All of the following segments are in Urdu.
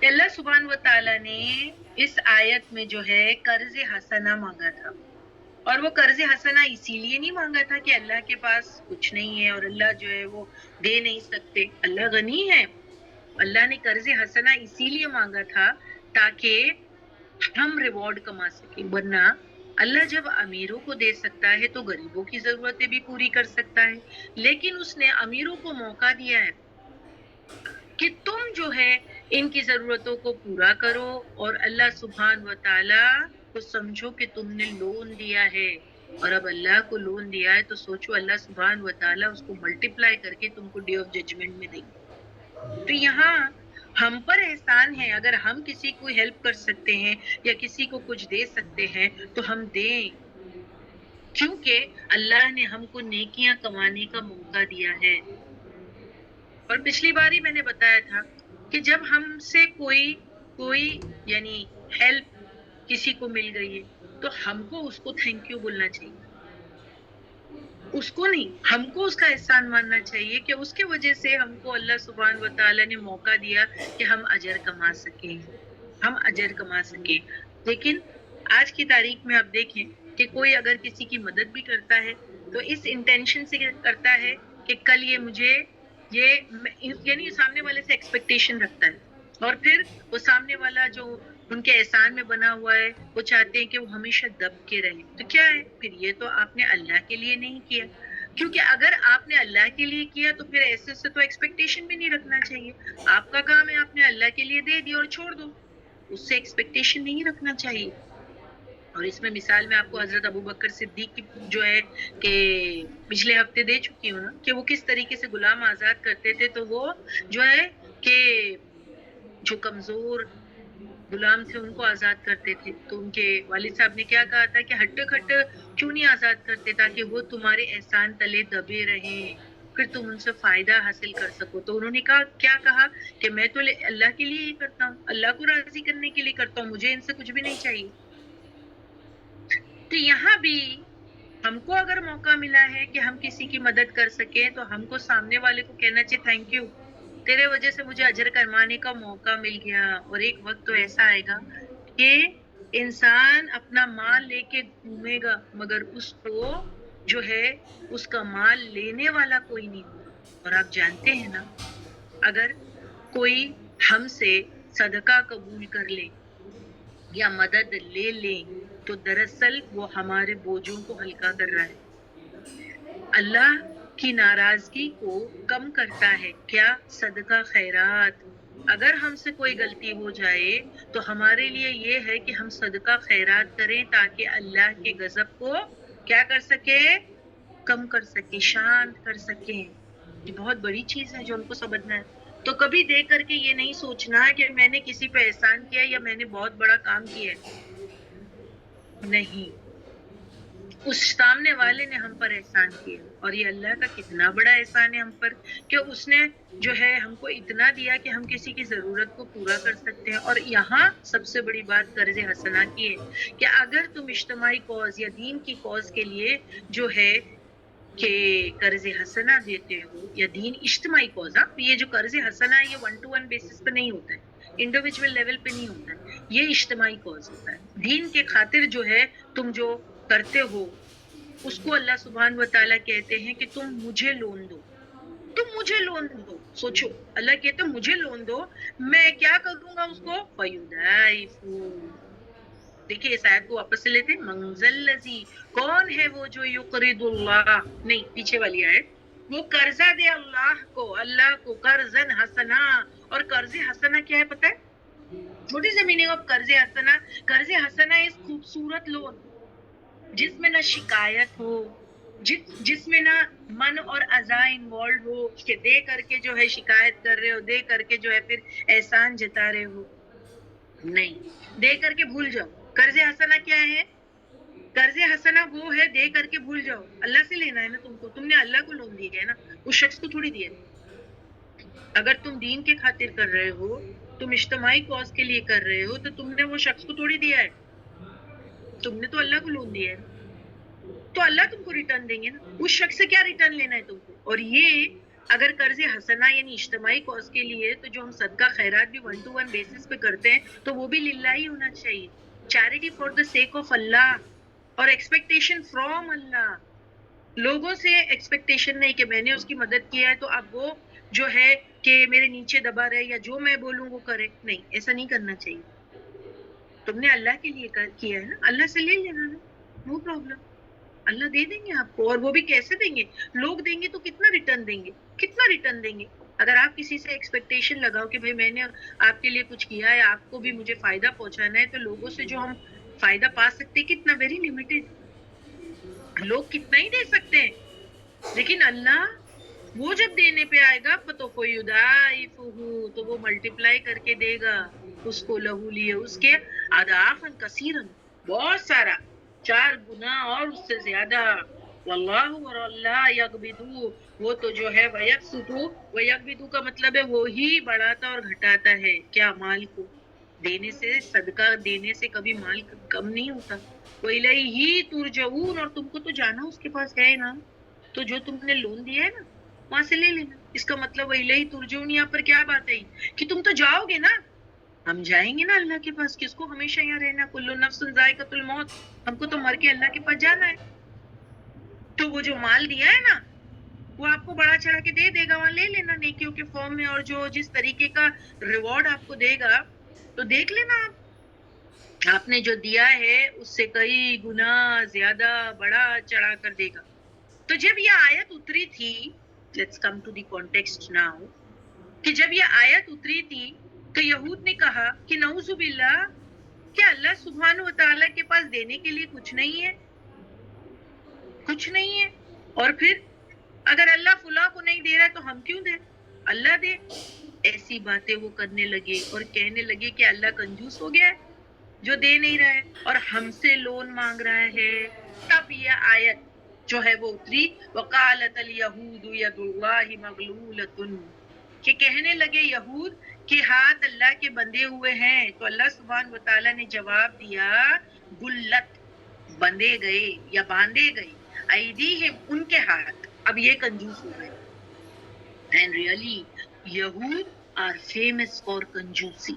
کہ اللہ سبحان و تعالیٰ نے اس آیت میں جو ہے قرض حسنہ مانگا تھا، اور وہ قرض حسنہ اسی لیے نہیں مانگا تھا کہ اللہ کے پاس کچھ نہیں ہے اور اللہ جو ہے وہ دے نہیں سکتے، اللہ غنی ہے۔ اللہ نے قرض حسنہ اسی لیے مانگا تھا تاکہ ہم ریوارڈ کما سکیں، ورنہ اللہ جب امیروں کو دے سکتا ہے تو غریبوں کی ضرورتیں بھی پوری کر سکتا ہے، لیکن اس نے امیروں کو موقع دیا ہے کہ تم جو ہے ان کی ضرورتوں کو پورا کرو، اور اللہ سبحان و تعالیٰ کو سمجھو کہ تم نے لون دیا ہے، اور اب اللہ کو لون دیا ہے تو سوچو اللہ سبحان و تعالیٰ اس کو ملٹیپلائی کر کے تم کو ڈے آف ججمنٹ میں دیں گے۔ تو یہاں ہم پر احسان ہے، اگر ہم کسی کو ہیلپ کر سکتے ہیں یا کسی کو کچھ دے سکتے ہیں تو ہم دیں، کیونکہ اللہ نے ہم کو نیکیاں کمانے کا موقع دیا ہے۔ اور پچھلی بار ہی میں نے بتایا تھا کہ جب ہم سے کوئی یعنی ہیلپ کسی کو مل گئی ہے تو ہم کو اس کو تھینک یو بولنا چاہیے، اس کو نہیں، ہم کو اس کا احسان ماننا چاہیے کہ اس کی وجہ سے ہم کو اللہ سبحانہ و تعالیٰ نے موقع دیا کہ ہم اجر کما سکیں، ہم اجر کما سکیں۔ لیکن آج کی تاریخ میں آپ دیکھیں کہ کوئی اگر کسی کی مدد بھی کرتا ہے تو اس انٹینشن سے کرتا ہے کہ کل یہ مجھے یعنی سامنے والے سے ایکسپیکٹیشن رکھتا ہے، اور پھر وہ سامنے والا جو ان کے احسان میں بنا ہوا ہے وہ چاہتے ہیں کہ وہ ہمیشہ دب کے رہے، تو کیا ہے پھر یہ تو آپ نے اللہ کے لیے نہیں کیا، کیونکہ اگر آپ نے اللہ کے لیے کیا تو پھر ایسے سے تو ایکسپیکٹیشن بھی نہیں رکھنا چاہیے۔ آپ کا کام ہے آپ نے اللہ کے لیے دے دیا اور چھوڑ دو، اس سے ایکسپیکٹیشن نہیں رکھنا چاہیے۔ اور اس میں مثال میں آپ کو حضرت ابو بکر صدیق کی جو ہے کہ پچھلے ہفتے دے چکی ہوں نا کہ وہ کس طریقے سے غلام آزاد کرتے تھے، تو وہ جو ہے کہ جو کمزور غلام تھے ان کو آزاد کرتے تھے، تو ان کے والد صاحب نے کیا کہا تھا کہ ہٹ کھٹ کیوں نہیں آزاد کرتے تاکہ وہ تمہارے احسان تلے دبے رہیں، پھر تم ان سے فائدہ حاصل کر سکو۔ تو انہوں نے کیا کہا کہ میں تو اللہ کے لیے ہی کرتا ہوں، اللہ کو راضی کرنے کے لیے کرتا ہوں، مجھے ان سے کچھ بھی نہیں چاہیے۔ تو یہاں بھی ہم کو اگر موقع ملا ہے کہ ہم کسی کی مدد کر سکیں تو ہم کو سامنے والے کو کہنا چاہیے تھینک یو، تیرے وجہ سے مجھے اجر کمانے کا موقع مل گیا۔ اور ایک وقت تو ایسا آئے گا کہ انسان اپنا مال لے کے گھومے گا مگر اس کو جو ہے اس کا مال لینے والا کوئی نہیں ہوگا۔ اور آپ جانتے ہیں نا، اگر کوئی ہم سے صدقہ قبول کر لے یا مدد لے لیں تو دراصل وہ ہمارے بوجھوں کو ہلکا کر رہا ہے، اللہ کی ناراضگی کو کم کرتا ہے۔ کیا؟ صدقہ خیرات۔ اگر ہم سے کوئی غلطی ہو جائے تو ہمارے لیے یہ ہے کہ ہم صدقہ خیرات کریں تاکہ اللہ کے غضب کو کیا کر سکے؟ کم کر سکے، شانت کر سکیں۔ یہ بہت بڑی چیز ہے جو ہم کو سمجھنا ہے۔ تو کبھی دیکھ کر کے یہ نہیں سوچنا کہ میں نے کسی پہ احسان کیا یا میں نے بہت بڑا کام کیا ہے، نہیں، اس سامنے والے نے ہم پر احسان کیا، اور یہ اللہ کا کتنا بڑا احسان ہے ہم پر کہ اس نے جو ہے ہم کو اتنا دیا کہ ہم کسی کی ضرورت کو پورا کر سکتے ہیں۔ اور یہاں سب سے بڑی بات قرض حسنہ کی ہے کہ اگر تم اجتماعی کاز یا دین کی کاز کے لیے جو ہے کہ قرض حسنہ دیتے ہو یا دین اجتماعی کاز، یہ جو قرض حسنہ ہے یہ 1 to 1 بیسس پہ نہیں ہوتا ہے، انڈیویجول لیول پہ نہیں ہوتا ہے، یہ اجتماعی کاز ہوتا ہے۔ دین کے خاطر جو ہے تم جو کرتے ہو اس کو اللہ سبحانہ و تعالیٰ کہتے ہیں کہ تم مجھے لون دو، تم مجھے لون دو۔ سوچو، اللہ کہتے ہیں مجھے لون دو، میں کیا کر دوں گا اس کو؟ فَيُضَاعِفُ۔ دیکھیے اس آیت کو واپس سے لیتے ہیں، منزل لذی، کون ہے وہ جو یقرض اللہ، نہیں پیچھے والی آیت، وہ قرضہ دے اللہ کو قرضاً حسنا۔ اور قرض حسنا کیا ہے پتہ ہے؟ چھوٹی سی میننگ آف قرض حسنا، قرض حسنا اس خوبصورت لون جس میں نہ شکایت ہو، جس میں نہ من اور اذا انوالوڈ ہو کہ دے کر کے جو ہے شکایت کر رہے ہو، دے کر کے جو ہے پھر احسان جتا رہے ہو، نہیں، دے کر کے بھول جاؤ۔ قرض حسنہ کیا ہے؟ قرض حسنہ وہ ہے دے کر کے بھول جاؤ، اللہ سے لینا ہے نا تم نے اللہ کو لون دیا ہے نا، اس شخص کو تھوڑی دیا ہے۔ اگر تم دین کے خاطر کر رہے ہو، تم اجتماعی کاز کے لیے کر رہے ہو تو تم نے وہ شخص کو تھوڑی دیا ہے، تم نے تو اللہ کو لون دیا ہے، تو اللہ تم کو ریٹرن دیں گے نا، اس شخص سے کیا ریٹرن لینا ہے تم کو؟ اور یہ اگر قرض حسنہ یعنی اجتماعی کاز کے لیے تو جو ہم صدقہ خیرات بھی 1 to 1 بیسس پہ کرتے ہیں تو وہ بھی للہ ہی ہونا چاہیے. Charity for the sake of Allah اور ایکسپیکٹیشن فرام اللہ. لوگوں سے ایکسپیکٹیشن نہیں کہ میں نے اس کی مدد کیا ہے تو اب وہ جو ہے کہ میرے نیچے دبا رہے یا جو میں بولوں وہ کرے. نہیں، ایسا نہیں کرنا چاہیے. تم نے اللہ کے لیے کیا ہے نا، اللہ سے لے لینا نا، نو پرابلم. اللہ دے دیں گے آپ کو، اور وہ بھی کیسے دیں گے؟ لوگ دیں گے تو کتنا ریٹرن دیں گے، کتنا ریٹرن دیں گے؟ اگر آپ کسی سے ایکسپیکٹیشن لگاؤ کہ بھائی میں نے آپ کے لیے کچھ کیا ہے، آپ کو بھی مجھے فائدہ پہنچانا ہے، تو لوگوں سے جو ہم فائدہ پا سکتے کتنا، ویری لمیٹڈ. لوگ کتنا ہی دے سکتے ہیں، لیکن اللہ وہ جب دینے پہ آئے گا تو وہ ملٹیپلائی کر کے دے گا اس کو، لہو لیے اس کے اضعافاً کثیرن، بہت سارا، 4 گنا اور اس سے زیادہ. واللہ، اور اللہ یقبضو، وہ تو جو ہے ویقبضو کا مطلب ہے وہی بڑھاتا اور گھٹاتا ہے. کیا؟ مال کو. دینے سے، صدقہ دینے سے کبھی مال کم نہیں ہوتا. وَإِلَيْهِ تُرْجَعُونَ، اور تم کو تو جانا اس کے پاس ہے نا، تو جو تم نے لون دیا ہے نا وہاں سے لے لینا. اس کا مطلب وَإِلَيْهِ تُرْجَعُونَ یہاں پر کیا بات ہے کہ تم تو جاؤ گے نا. ہم جائیں گے نا اللہ کے پاس، کس کو ہمیشہ یہاں رہنا؟ کل نفس ذائقۃ الموت، ہم کو تو مر کے اللہ کے پاس جانا ہے. تو وہ جو مال دیا ہے نا وہ آپ کو بڑا چڑھا کے دے گا، وہاں لے لینا نیکیوں کے فارم میں، اور جو جس طریقے کا ریوارڈ آپ کو دے گا تو دیکھ لینا. آپ نے جو دیا ہے اس سے کئی گنا زیادہ بڑا چڑھا کر دے گا. تو جب یہ آیت اتری تھی، let's come to the context now, کہ جب یہ آیت اتری تھی تو یہود نے کہا کہ نعوذ باللہ، کیا اللہ سبحانہ و تعالیٰ کے پاس دینے کے لیے کچھ نہیں ہے؟ کچھ نہیں ہے. اور پھر اگر اللہ فلاں کو نہیں دے رہا ہے تو ہم کیوں دیں؟ اللہ دے. ایسی باتیں وہ کرنے لگے اور کہنے لگے کہ اللہ کنجوس ہو گیا ہے جو دے نہیں رہا ہے اور ہم سے لون مانگ رہا ہے. تب یہ آیت جو ہے وہ اتری، وقالت الیہود ید اللہ مغلولۃ، کہ کہنے لگے یہود کہ ہاتھ اللہ کے بندھے ہوئے ہیں. تو اللہ سبحانہ و تعالیٰ نے جواب دیا، گلت، بندھے گئے یا باندھے گئے، ایدیہم، ان کے ہاتھ. اب یہ کنجوس ہو گئے. اینڈ ریئلی یہود آر فیمس فار کنجوسی.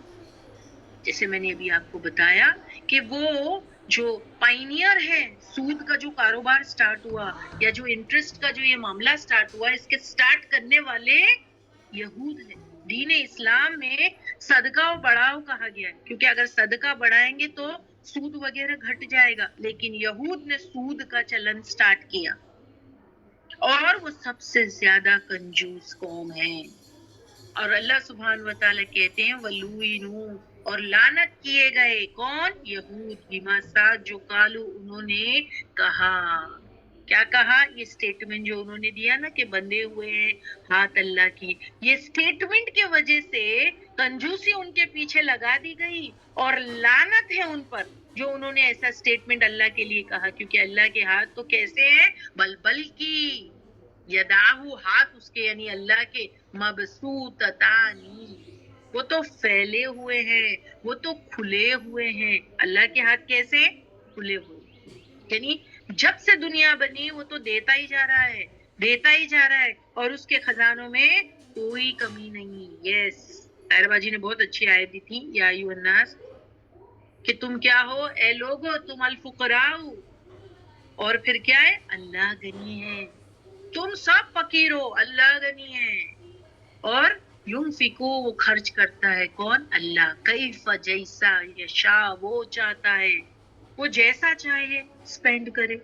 جیسے میں نے ابھی آپ کو بتایا کہ وہ جو پائنیئر ہے، سود کا جو کاروبار سٹارٹ ہوا یا جو انٹرسٹ کا جو یہ معاملہ سٹارٹ ہوا، اس کے سٹارٹ کرنے والے یہود ہیں. دین اسلام میں صدقہ و بڑھاؤ کہا گیا ہے، کیونکہ اگر صدقہ بڑھائیں گے تو سود وغیرہ گھٹ جائے گا. لیکن یہود نے سود کا چلن سٹارٹ کیا، اور وہ سب سے زیادہ کنجوس قوم ہے. اور اللہ سبحانہ و تعالیٰ کہتے ہیں وَلُوِّنُوا، اور لعنت کیے گئے. کون؟ یہود. بما ساتھ جو قالو، انہوں نے کہا. کیا کہا؟ یہ سٹیٹمنٹ جو انہوں نے دیا نا کہ بندے ہوئے ہیں ہاتھ اللہ کی، یہ سٹیٹمنٹ کی وجہ سے کنجوسی ان کے پیچھے لگا دی گئی، اور لعنت ہے ان پر جو انہوں نے ایسا سٹیٹمنٹ اللہ کے لیے کہا. کیونکہ اللہ کے ہاتھ تو کیسے ہیں؟ بل کی یداہو، ہاتھ اس کے یعنی اللہ کے، مبسوطتانی، وہ تو پھیلے ہوئے ہیں، وہ تو کھلے ہوئے ہیں. اللہ کے ہاتھ کیسے؟ کھلے ہوئے. یعنی جب سے دنیا بنی وہ تو دیتا ہی جا رہا ہے، دیتا ہی جا رہا ہے، اور اس کے خزانوں میں کوئی کمی نہیں. یس، طاہر باجی نے بہت اچھی آیت دی تھی، یا ایھا الناس، کہ تم کیا ہو اے لوگو، تم الفقراء، اور پھر کیا ہے؟ اللہ غنی ہے. تم سب فقیر ہو، اللہ غنی ہے. اور ینفقو، وہ خرچ کرتا ہے. کون؟ اللہ. کیف، جیسا، یشا، وہ چاہتا ہے، وہ جیسا چاہے سپینڈ کرے.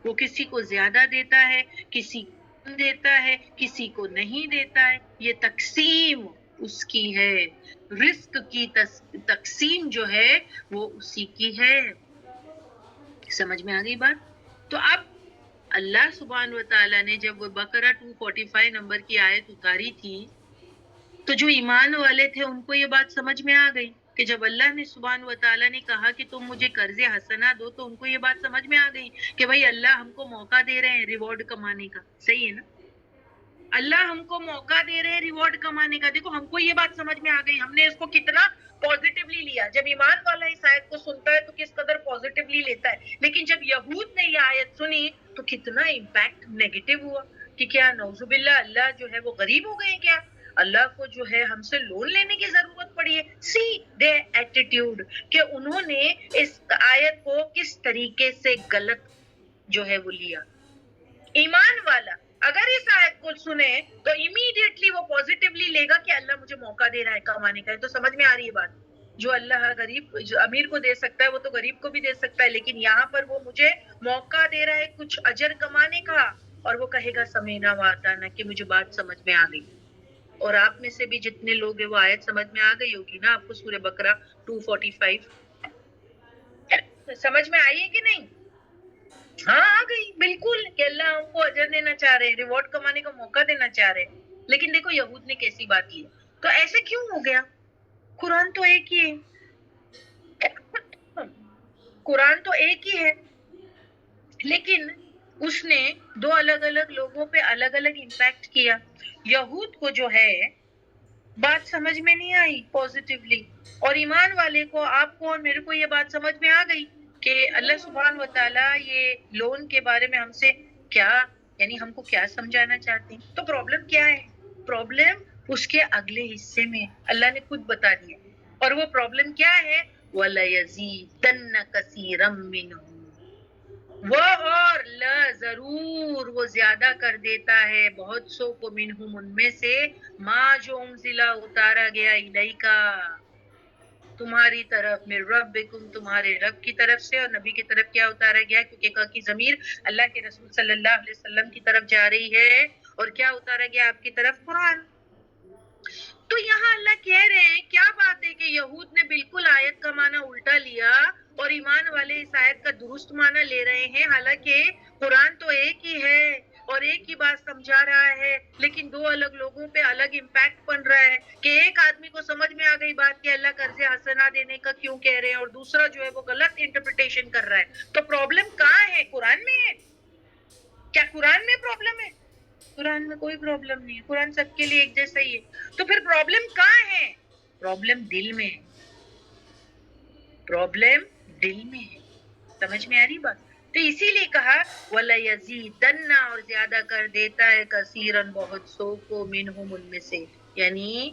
وہ کسی کو زیادہ دیتا ہے، کسی کو کم دیتا ہے، کسی کو نہیں دیتا ہے. یہ تقسیم اس کی ہے. رزق کی تقسیم جو ہے وہ اسی کی ہے. سمجھ میں آ گئی بات؟ تو اب اللہ سبحانہ و تعالیٰ نے جب وہ بقرہ 245 نمبر کی آیت اتاری تھی تو جو ایمان والے تھے ان کو یہ بات سمجھ میں آ گئی کہ جب اللہ نے سبحانہ و تعالیٰ نے کہا کہ تم مجھے قرض حسنہ دو، تو ان کو یہ بات سمجھ میں آ گئی کہ بھائی اللہ ہم کو موقع دے رہے ہیں ریوارڈ کمانے کا. صحیح ہے نا؟ اللہ ہم کو موقع دے رہے ہیں ریوارڈ کمانے کا. دیکھو ہم کو یہ بات سمجھ میں آ گئی، ہم نے اس کو کتنا پازیٹیولی لیا. جب ایمان والا اس آیت کو سنتا ہے تو کس قدر پازیٹیولی لیتا ہے. لیکن جب یہود نے یہ آیت سنی تو کتنا امپیکٹ نیگیٹو ہوا کہ کیا نعوذ باللہ اللہ جو ہے وہ غریب ہو گئے کیا, اللہ کو جو ہے ہم سے لون لینے کی ضرورت پڑی ہے. سی دے ایٹیٹیوڈ کہ انہوں نے اس آیت کو کس طریقے سے غلط جو ہے وہ لیا. ایمان والا اگر اس آیت کو سنے تو امیڈیٹلی وہ پوزیٹیولی لے گا کہ اللہ مجھے موقع دے رہا ہے کمانے کا. تو سمجھ میں آ رہی ہے بات, جو اللہ غریب جو امیر کو دے سکتا ہے وہ تو غریب کو بھی دے سکتا ہے, لیکن یہاں پر وہ مجھے موقع دے رہا ہے کچھ اجر کمانے کا, اور وہ کہے گا سمینا واتانا کہ مجھے بات سمجھ میں آ گئی. اور آپ میں سے بھی جتنے لوگ ہیں وہ آیت سمجھ میں آ گئی ہوگی نا آپ کو, سورہ بقرہ 245 سمجھ میں آئی ہے کہ نہیں؟ ہاں آ گئی بالکل, کہ اللہ ہم کو اجر دینا چاہ رہے ہیں, ریوارڈ کمانے کا موقع دینا چاہ رہے ہیں. لیکن دیکھو یہود نے کیسی بات کی, تو ایسے کیوں ہو گیا؟ قرآن تو ایک ہی ہے, قرآن تو ایک ہی ہے, لیکن اس نے دو الگ الگ لوگوں پہ الگ الگ امپیکٹ کیا. یہود کو جو ہے بات سمجھ میں نہیں آئی پوزیٹیولی, اور ایمان والے کو, آپ کو اور میرے کو یہ بات سمجھ میں آ گئی کہ اللہ سبحانہ و تعالیٰ یہ لون کے بارے میں ہم سے کیا, یعنی ہم کو کیا سمجھانا چاہتے ہیں. تو پرابلم کیا ہے؟ پرابلم اس کے اگلے حصے میں اللہ نے خود بتا دیا, اور وہ پرابلم کیا ہے؟ وَلَيَزِيدَنَّ كَثِيرًا مِّنْهُمْ, وہ اور لا ضرور وہ زیادہ کر دیتا ہے بہت سو کو, منہم ان میں سے, ما جو انزلہ اتارا گیا الیکا تمہاری طرف, من ربکم تمہارے رب کی طرف سے, اور نبی کی طرف کیا اتارا گیا, کیونکہ کا کی ضمیر اللہ کے رسول صلی اللہ علیہ وسلم کی طرف جا رہی ہے, اور کیا اتارا گیا آپ کی طرف؟ قرآن. تو یہاں اللہ کہہ رہے ہیں کیا بات ہے کہ یہود نے بالکل آیت کا معنی الٹا لیا اور ایمان والے اس آیت کا درست معنی لے رہے ہیں, حالانکہ قرآن تو ایک ہی ہے اور ایک ہی بات سمجھا رہا ہے, لیکن دو الگ لوگوں پہ الگ امپیکٹ بن رہا ہے. کہ ایک آدمی کو سمجھ میں آ گئی بات کہ اللہ قرض حسنہ دینے کا کیوں کہہ رہے ہیں, اور دوسرا جو ہے وہ غلط انٹرپریٹیشن کر رہا ہے. تو پرابلم کہاں ہے؟ قرآن میں ہے کیا؟ قرآن میں پرابلم ہے؟ قرآن میں کوئی پرابلم نہیں ہے, قرآن سب کے لیے ایک جیسا ہی ہے. تو پھر پرابلم کہاں ہے؟ پرابلم دل میں ہے, پرابلم دل میں ہے. سمجھ میں آ رہی بات؟ تو اسی لیے کہا وَلَيَزِيدَنَّ, اور زیادہ کر دیتا ہے, کثیرن بہت سو کو, منہم ان میں سے, یعنی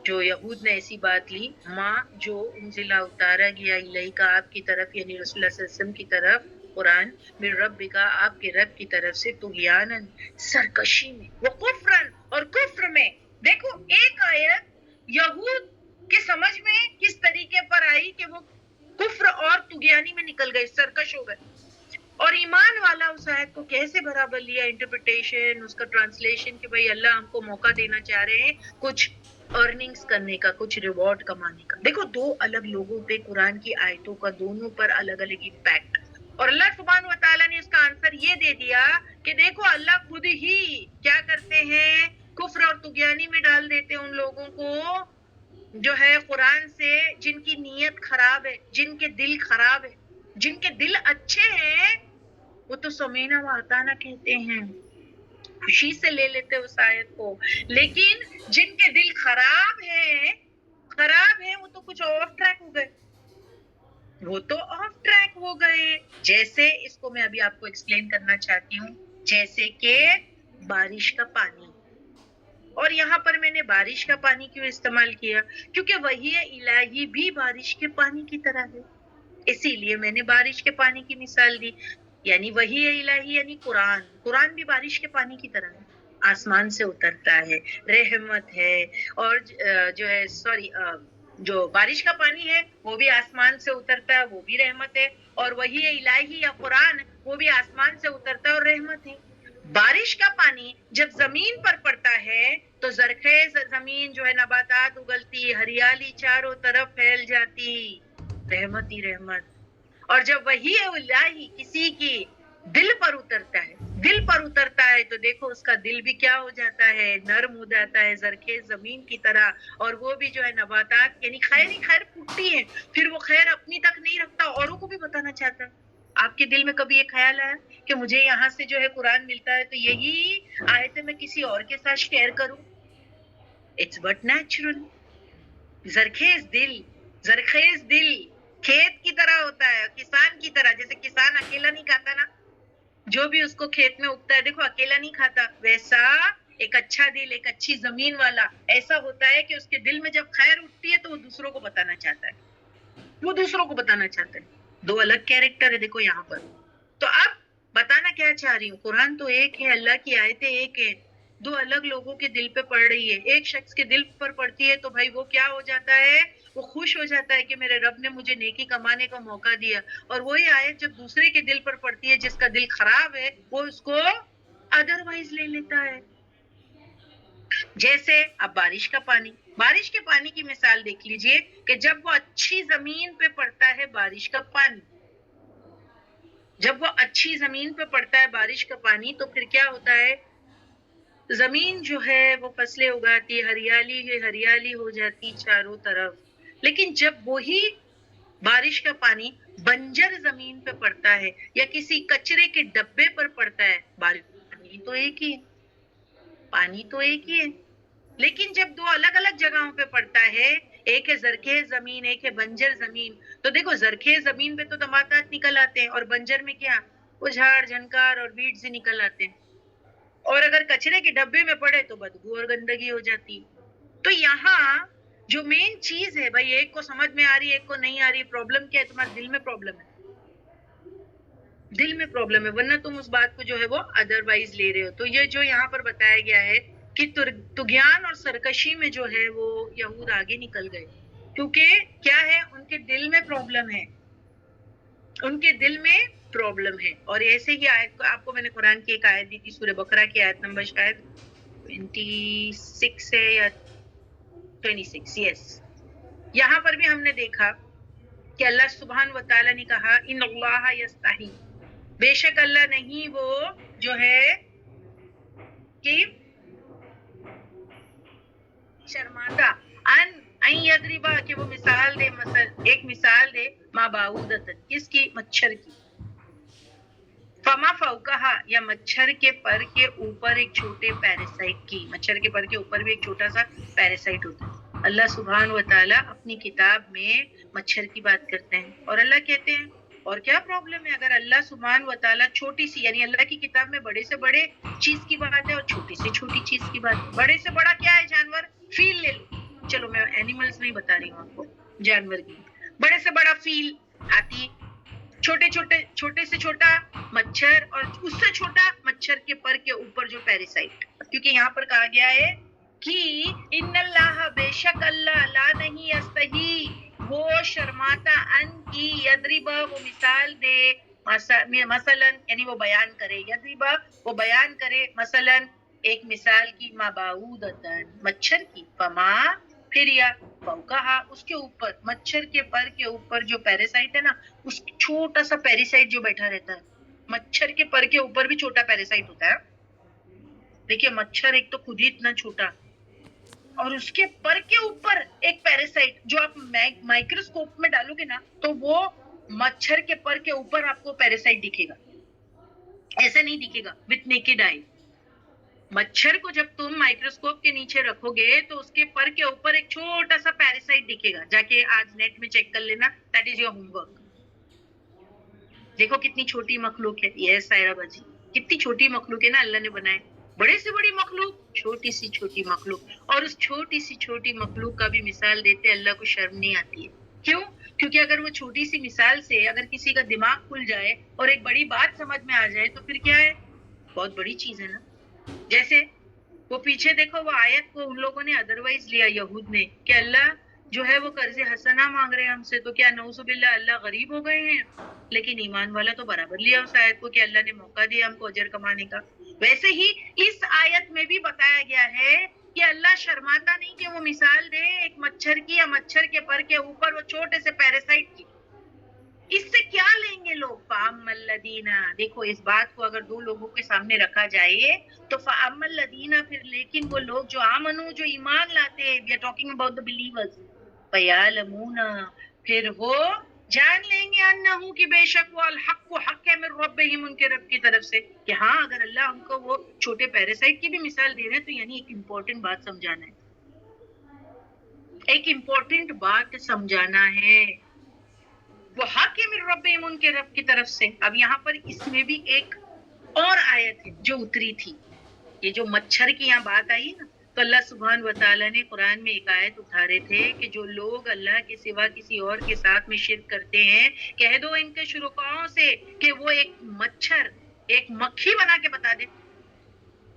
جو یہود نے ایسی بات لی, ماں جو انزلہ اتارا گیا الیکا آپ کی طرف, یعنی رسول اللہ صلی اللہ علیہ وسلم کی طرف, قرآن, من ربکا آپ کے رب کی طرف سے, طغیانن سرکشی میں, وکفرن اور کفر میں. دیکھو ایک آیت یہود کے سمجھ میں کس طریقے پر آئی کہ وہ کفر اور طغیانی میں نکل گئے, سرکش ہو گئے, اور ایمان والا اس آیت کو کیسے برابر لیا, انٹرپریٹیشن, اس کا ٹرانسلیشن, کہ بھئی اللہ ہم کو موقع دینا چاہ رہے ہیں کچھ ارننگز کرنے کا, کچھ ریوارڈ کمانے کا. دیکھو دو الگ لوگوں پہ قرآن کی آیتوں کا دونوں پر الگ الگ امپیکٹ, اور اللہ سبحانہ و تعالیٰ نے اس کا آنسر یہ دے دیا کہ دیکھو اللہ خود ہی کیا کرتے ہیں, کفر اور طغیانی میں ڈال دیتے ان لوگوں کو جو ہے قرآن سے, جن کی نیت خراب ہے, جن کے دل خراب ہے. جن کے دل اچھے ہیں وہ تو سمینا و اطانا کہتے ہیں, خوشی سے لے لیتے اس آیت کو, لیکن جن کے دل خراب ہیں وہ تو کچھ آف ٹریک ہو گئے, وہ تو آف ٹریک ہو گئے. جیسے اس کو میں ابھی آپ کو ایکسپلین کرنا چاہتی ہوں, جیسے کہ بارش کا پانی, اور یہاں پر میں نے بارش کا پانی کیوں استعمال کیا, کیونکہ وحی الہی بھی بارش کے پانی کی طرح ہے, اسی لیے میں نے بارش کے پانی کی مثال دی. یعنی وحی الہی یعنی قرآن, قرآن بھی بارش کے پانی کی طرح ہے, آسمان سے اترتا ہے, رحمت ہے, اور جو ہے جو بارش کا پانی ہے وہ بھی آسمان سے اترتا ہے, وہ بھی رحمت ہے, اور وحی الہی یا قرآن وہ بھی آسمان سے اترتا ہے اور رحمت ہے. بارش کا پانی جب زمین پر پڑتا ہے تو زرخیز زمین جو ہے, نباتات اگلتی, ہریالی چاروں طرف پھیل جاتی, رحمت ہی رحمت. اور جب وحی الہی کسی کی دل پر اترتا ہے تو دیکھو اس کا دل بھی کیا ہو جاتا ہے, نرم ہو جاتا ہے, زرخیز زمین کی طرح, اور وہ بھی جو ہے نباتات, یعنی خیر ہی خیر پھوٹتی ہے, پھر وہ خیر اپنی تک نہیں رکھتا, اوروں کو بھی بتانا چاہتا ہے. آپ کے دل میں کبھی یہ خیال آیا کہ مجھے یہاں سے جو ہے قرآن ملتا ہے تو یہی آیتیں میں کسی اور کے ساتھ شیئر کروں؟ It's but natural. زرخیز دل کھیت کی طرح ہوتا ہے, کسان کی طرح, جیسے کسان اکیلا نہیں کھاتا نا, جو بھی اس کو کھیت میں اگتا ہے دیکھو اکیلا نہیں کھاتا, ویسا ایک اچھا دل, ایک اچھی زمین والا ایسا ہوتا ہے کہ اس کے دل میں جب خیر اٹھتی ہے تو وہ دوسروں کو بتانا چاہتا ہے, وہ دوسروں کو بتانا چاہتا ہے. دو الگ کیریکٹر ہے دیکھو یہاں پر. تو اب بتانا کیا چاہ رہی ہوں, قرآن تو ایک ہے, اللہ کی آیتیں ایک ہے, دو الگ لوگوں کے دل پہ پڑ رہی ہے. ایک شخص کے دل پر پڑتی ہے تو بھائی وہ کیا ہو جاتا ہے, وہ خوش ہو جاتا ہے کہ میرے رب نے مجھے نیکی کمانے کا موقع دیا. اور وہی آیت جب دوسرے کے دل پر پڑتی ہے جس کا دل خراب ہے, وہ اس کو ادروائز لے لیتا ہے. جیسے اب بارش کا پانی, بارش کے پانی کی مثال دیکھ لیجئے کہ جب وہ اچھی زمین پہ پڑتا ہے بارش کا پانی, جب وہ اچھی زمین پہ پڑتا ہے بارش کا پانی تو پھر کیا ہوتا ہے, زمین جو ہے وہ فصلیں اگاتی, ہریالی ہے, ہریالی ہو جاتی چاروں طرف. لیکن جب وہی بارش کا پانی بنجر زمین پہ پڑتا ہے یا کسی کچرے کے ڈبے پر پڑتا ہے, پانی تو ایک ہی ہے, پانی تو ایک ہی ہے, لیکن جب دو الگ الگ جگہوں پہ پڑتا ہے, ایک ہے زرخیز زمین, ایک ہے بنجر زمین, تو دیکھو زرخیز زمین پہ تو نباتات نکل آتے ہیں, اور بنجر میں کیا, وہ جھاڑ جھنکار اور ویڈز ہی نکل آتے ہیں. اور اگر کچرے کے ڈبے میں پڑے تو بدبو اور گندگی ہو جاتی. تو یہاں جو مین چیز ہے بھائی, ایک کو سمجھ میں آ رہی ہے ایک کو نہیں آ رہی, پرابلم کیا ہے, تمہارے دل میں پرابلم ہے, دل میں پرابلم ہے, ورنہ تم اس بات کو جو ہے وہ ادروائز لے رہے ہو. تو یہ جو یہاں پر بتایا گیا ہے کہ طغیان اور سرکشی میں جو ہے وہ یہود آگے نکل گئے, کیونکہ کیا ہے, ان کے دل میں پرابلم ہے, ان کے دل میں پرابلم ہے. اور ایسے ہی آیت کو آپ کو میں نے قرآن کی ایک آیت دی تھی, سورہ بقرہ کی آیت نمبر شاید 26 ہے یا 26, یس. یہاں پر بھی ہم نے دیکھا کہ اللہ سبحانہ و تعالیٰ نے کہا ان اللہ یستحی, بے شک اللہ نہیں وہ جو ہے کہ شرماتا, ان یضربا کہ وہ مثال دے, ایک مثال دے, ما بعودت کس کی, مچھر کی, فما فوقہا یا مچھر کے پر کے اوپر ایک چھوٹے پیراسائٹ کی, مچھر کے پر کے اوپر بھی ایک چھوٹا سا پیراسائٹ ہوتا ہے. اللہ سبحانہ و تعالیٰ اپنی کتاب میں مچھر کی بات کرتے ہیں, اور اللہ کہتے ہیں اور کیا پرابلم ہے اگر اللہ سبحانہ و تعالیٰ چھوٹی سی, یعنی اللہ کی کتاب میں بڑے سے بڑے چیز کی بات ہے اور چھوٹی سے چھوٹی چیز کی بات ہے. بڑے سے بڑا کیا ہے, جانور, فیل لے لو, چلو میں اینیملز نہیں بتا رہی ہوں آپ کو, جانور کی, بڑے سے بڑا فیل, ہاتھی, چھوٹے سے چھوٹا مچھر, اور اس سے چھوٹا مچھر کے پر کے اوپر جو پیراسائٹ. کیونکہ یہاں پر کہا گیا ہے کہ ان اللہ, بے شک اللہ, لا نہیں یستحی, وہ شرماتا, ان کی, یضربا وہ مثال دے, مثلا یعنی وہ بیان کرے, یضربا وہ بیان کرے, مثلا ایک مثال کی, ما بعودتن مچھر کی, فما پھر یا فوقہا اس کے اوپر, مچھر کے پر کے اوپر جو پیراسائٹ ہے نا, اس چھوٹا سا پیراسائٹ جو بیٹھا رہتا ہے, مچھر کے پر کے اوپر بھی چھوٹا پیراسائٹ ہوتا ہے. دیکھیے مچھر ایک تو خود ہی اتنا چھوٹا, اور اس کے پر کے اوپر ایک پیراسائٹ جو آپ مائکروسکوپ میں ڈالو گے نا تو وہ مچھر کے پر کے اوپر آپ کو پیراسائٹ دکھے گا, ایسا نہیں دکھے گا وتھ نیکڈ آئی. مچھر کو جب تم مائکروسکوپ کے نیچے رکھو گے تو اس کے پر کے اوپر ایک چھوٹا سا پیراسائٹ دکھے گا, جا کے آج نیٹ میں چیک کر لینا, that is your home work. دیکھو کتنی چھوٹی مخلوق ہے, یہ سائرہ باجی, کتنی چھوٹی مخلوق ہے نا اللہ نے بنائے, بڑے سے بڑی مخلوق, چھوٹی سی چھوٹی مخلوق, اور اس چھوٹی سی چھوٹی مخلوق کا بھی مثال دیتے اللہ کو شرم نہیں آتی ہے. کیوں؟ کیونکہ اگر وہ چھوٹی سی مثال سے اگر کسی کا دماغ کھل جائے اور ایک بڑی بات سمجھ میں آ جائے تو پھر کیا ہے, بہت بڑی چیز ہے نا. جیسے وہ پیچھے دیکھو, وہ آیت کو ان لوگوں نے ادروائز لیا, یہود نے, کہ اللہ جو ہے وہ قرض حسنہ مانگ رہے ہیں ہم سے, تو کیا نعوذ باللہ اللہ غریب ہو گئے ہیں. لیکن ایمان والا تو برابر لیا اس آیت کو کہ اللہ نے موقع دیا ہم کو اجر کمانے کا. ویسے ہی اس آیت میں بھی بتایا گیا ہے کہ اللہ شرماتا نہیں کہ وہ مثال دے ایک مچھر کی یا مچھر کے پر کے اوپر وہ چھوٹے سے پیراسائٹ کی. اس سے کیا لیں گے لوگ, فَأَمَّا الَّذِينَ, دیکھو اس بات کو اگر دو لوگوں کے سامنے رکھا جائے تو فَأَمَّا الَّذِينَ, پھر لیکن وہ لوگ جو آمنو, جو ایمان لاتے ہیں, we are talking about the believers, فَيَعْلَمُونَ, پھر وہ جان لیں گے, انہو کی بے شک وہ الحق و حق ہے, من ربہم, ان کے رب کی طرف سے, کہ ہاں اگر اللہ ہم کو وہ چھوٹے پیراسائٹ کی بھی مثال دے رہے ہیں تو یعنی ایک امپورٹنٹ بات سمجھانا ہے, ایک امپورٹنٹ بات سمجھانا ہے, وہ حق ہے من ربہم, ان کے رب کی طرف سے. اب یہاں پر اس میں بھی ایک اور آیت ہے جو اتری تھی، یہ جو مچھر کی یہاں بات آئی ہے نا، تو اللہ سبحانہ و تعالیٰ نے قرآن میں ایک آیت اتارے تھے کہ جو لوگ اللہ کے سوا کسی اور کے ساتھ میں شرک کرتے ہیں، کہہ دو ان کے شرکاؤں سے کہ وہ ایک مچھر، ایک مکھی بنا کے بتا دے۔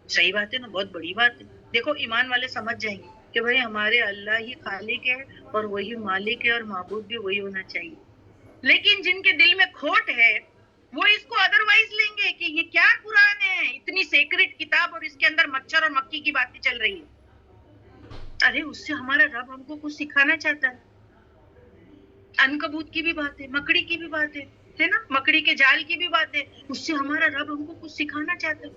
صحیح بات ہے نا، بہت بڑی بات ہے۔ دیکھو ایمان والے سمجھ جائیں گے کہ بھائی ہمارے اللہ ہی خالق ہے اور وہی مالک ہے اور معبود بھی وہی ہونا چاہیے، لیکن جن کے دل میں کھوٹ ہے وہ اس کو ادروائز لیں گے کہ یہ کیا قرآن ہے، اتنی سیکرٹ کتاب اور اس کے اندر مچھر اور مکھی کی باتیں چل رہی ہیں۔ ارے اس سے ہمارا رب ہم کو کچھ سکھانا چاہتا ہے، عنکبوت کی بھی بات ہے، مکڑی کی بھی بات ہے نا، مکڑی کے جال کی بھی بات ہے، اس سے ہمارا رب ہم کو کچھ سکھانا چاہتا ہے،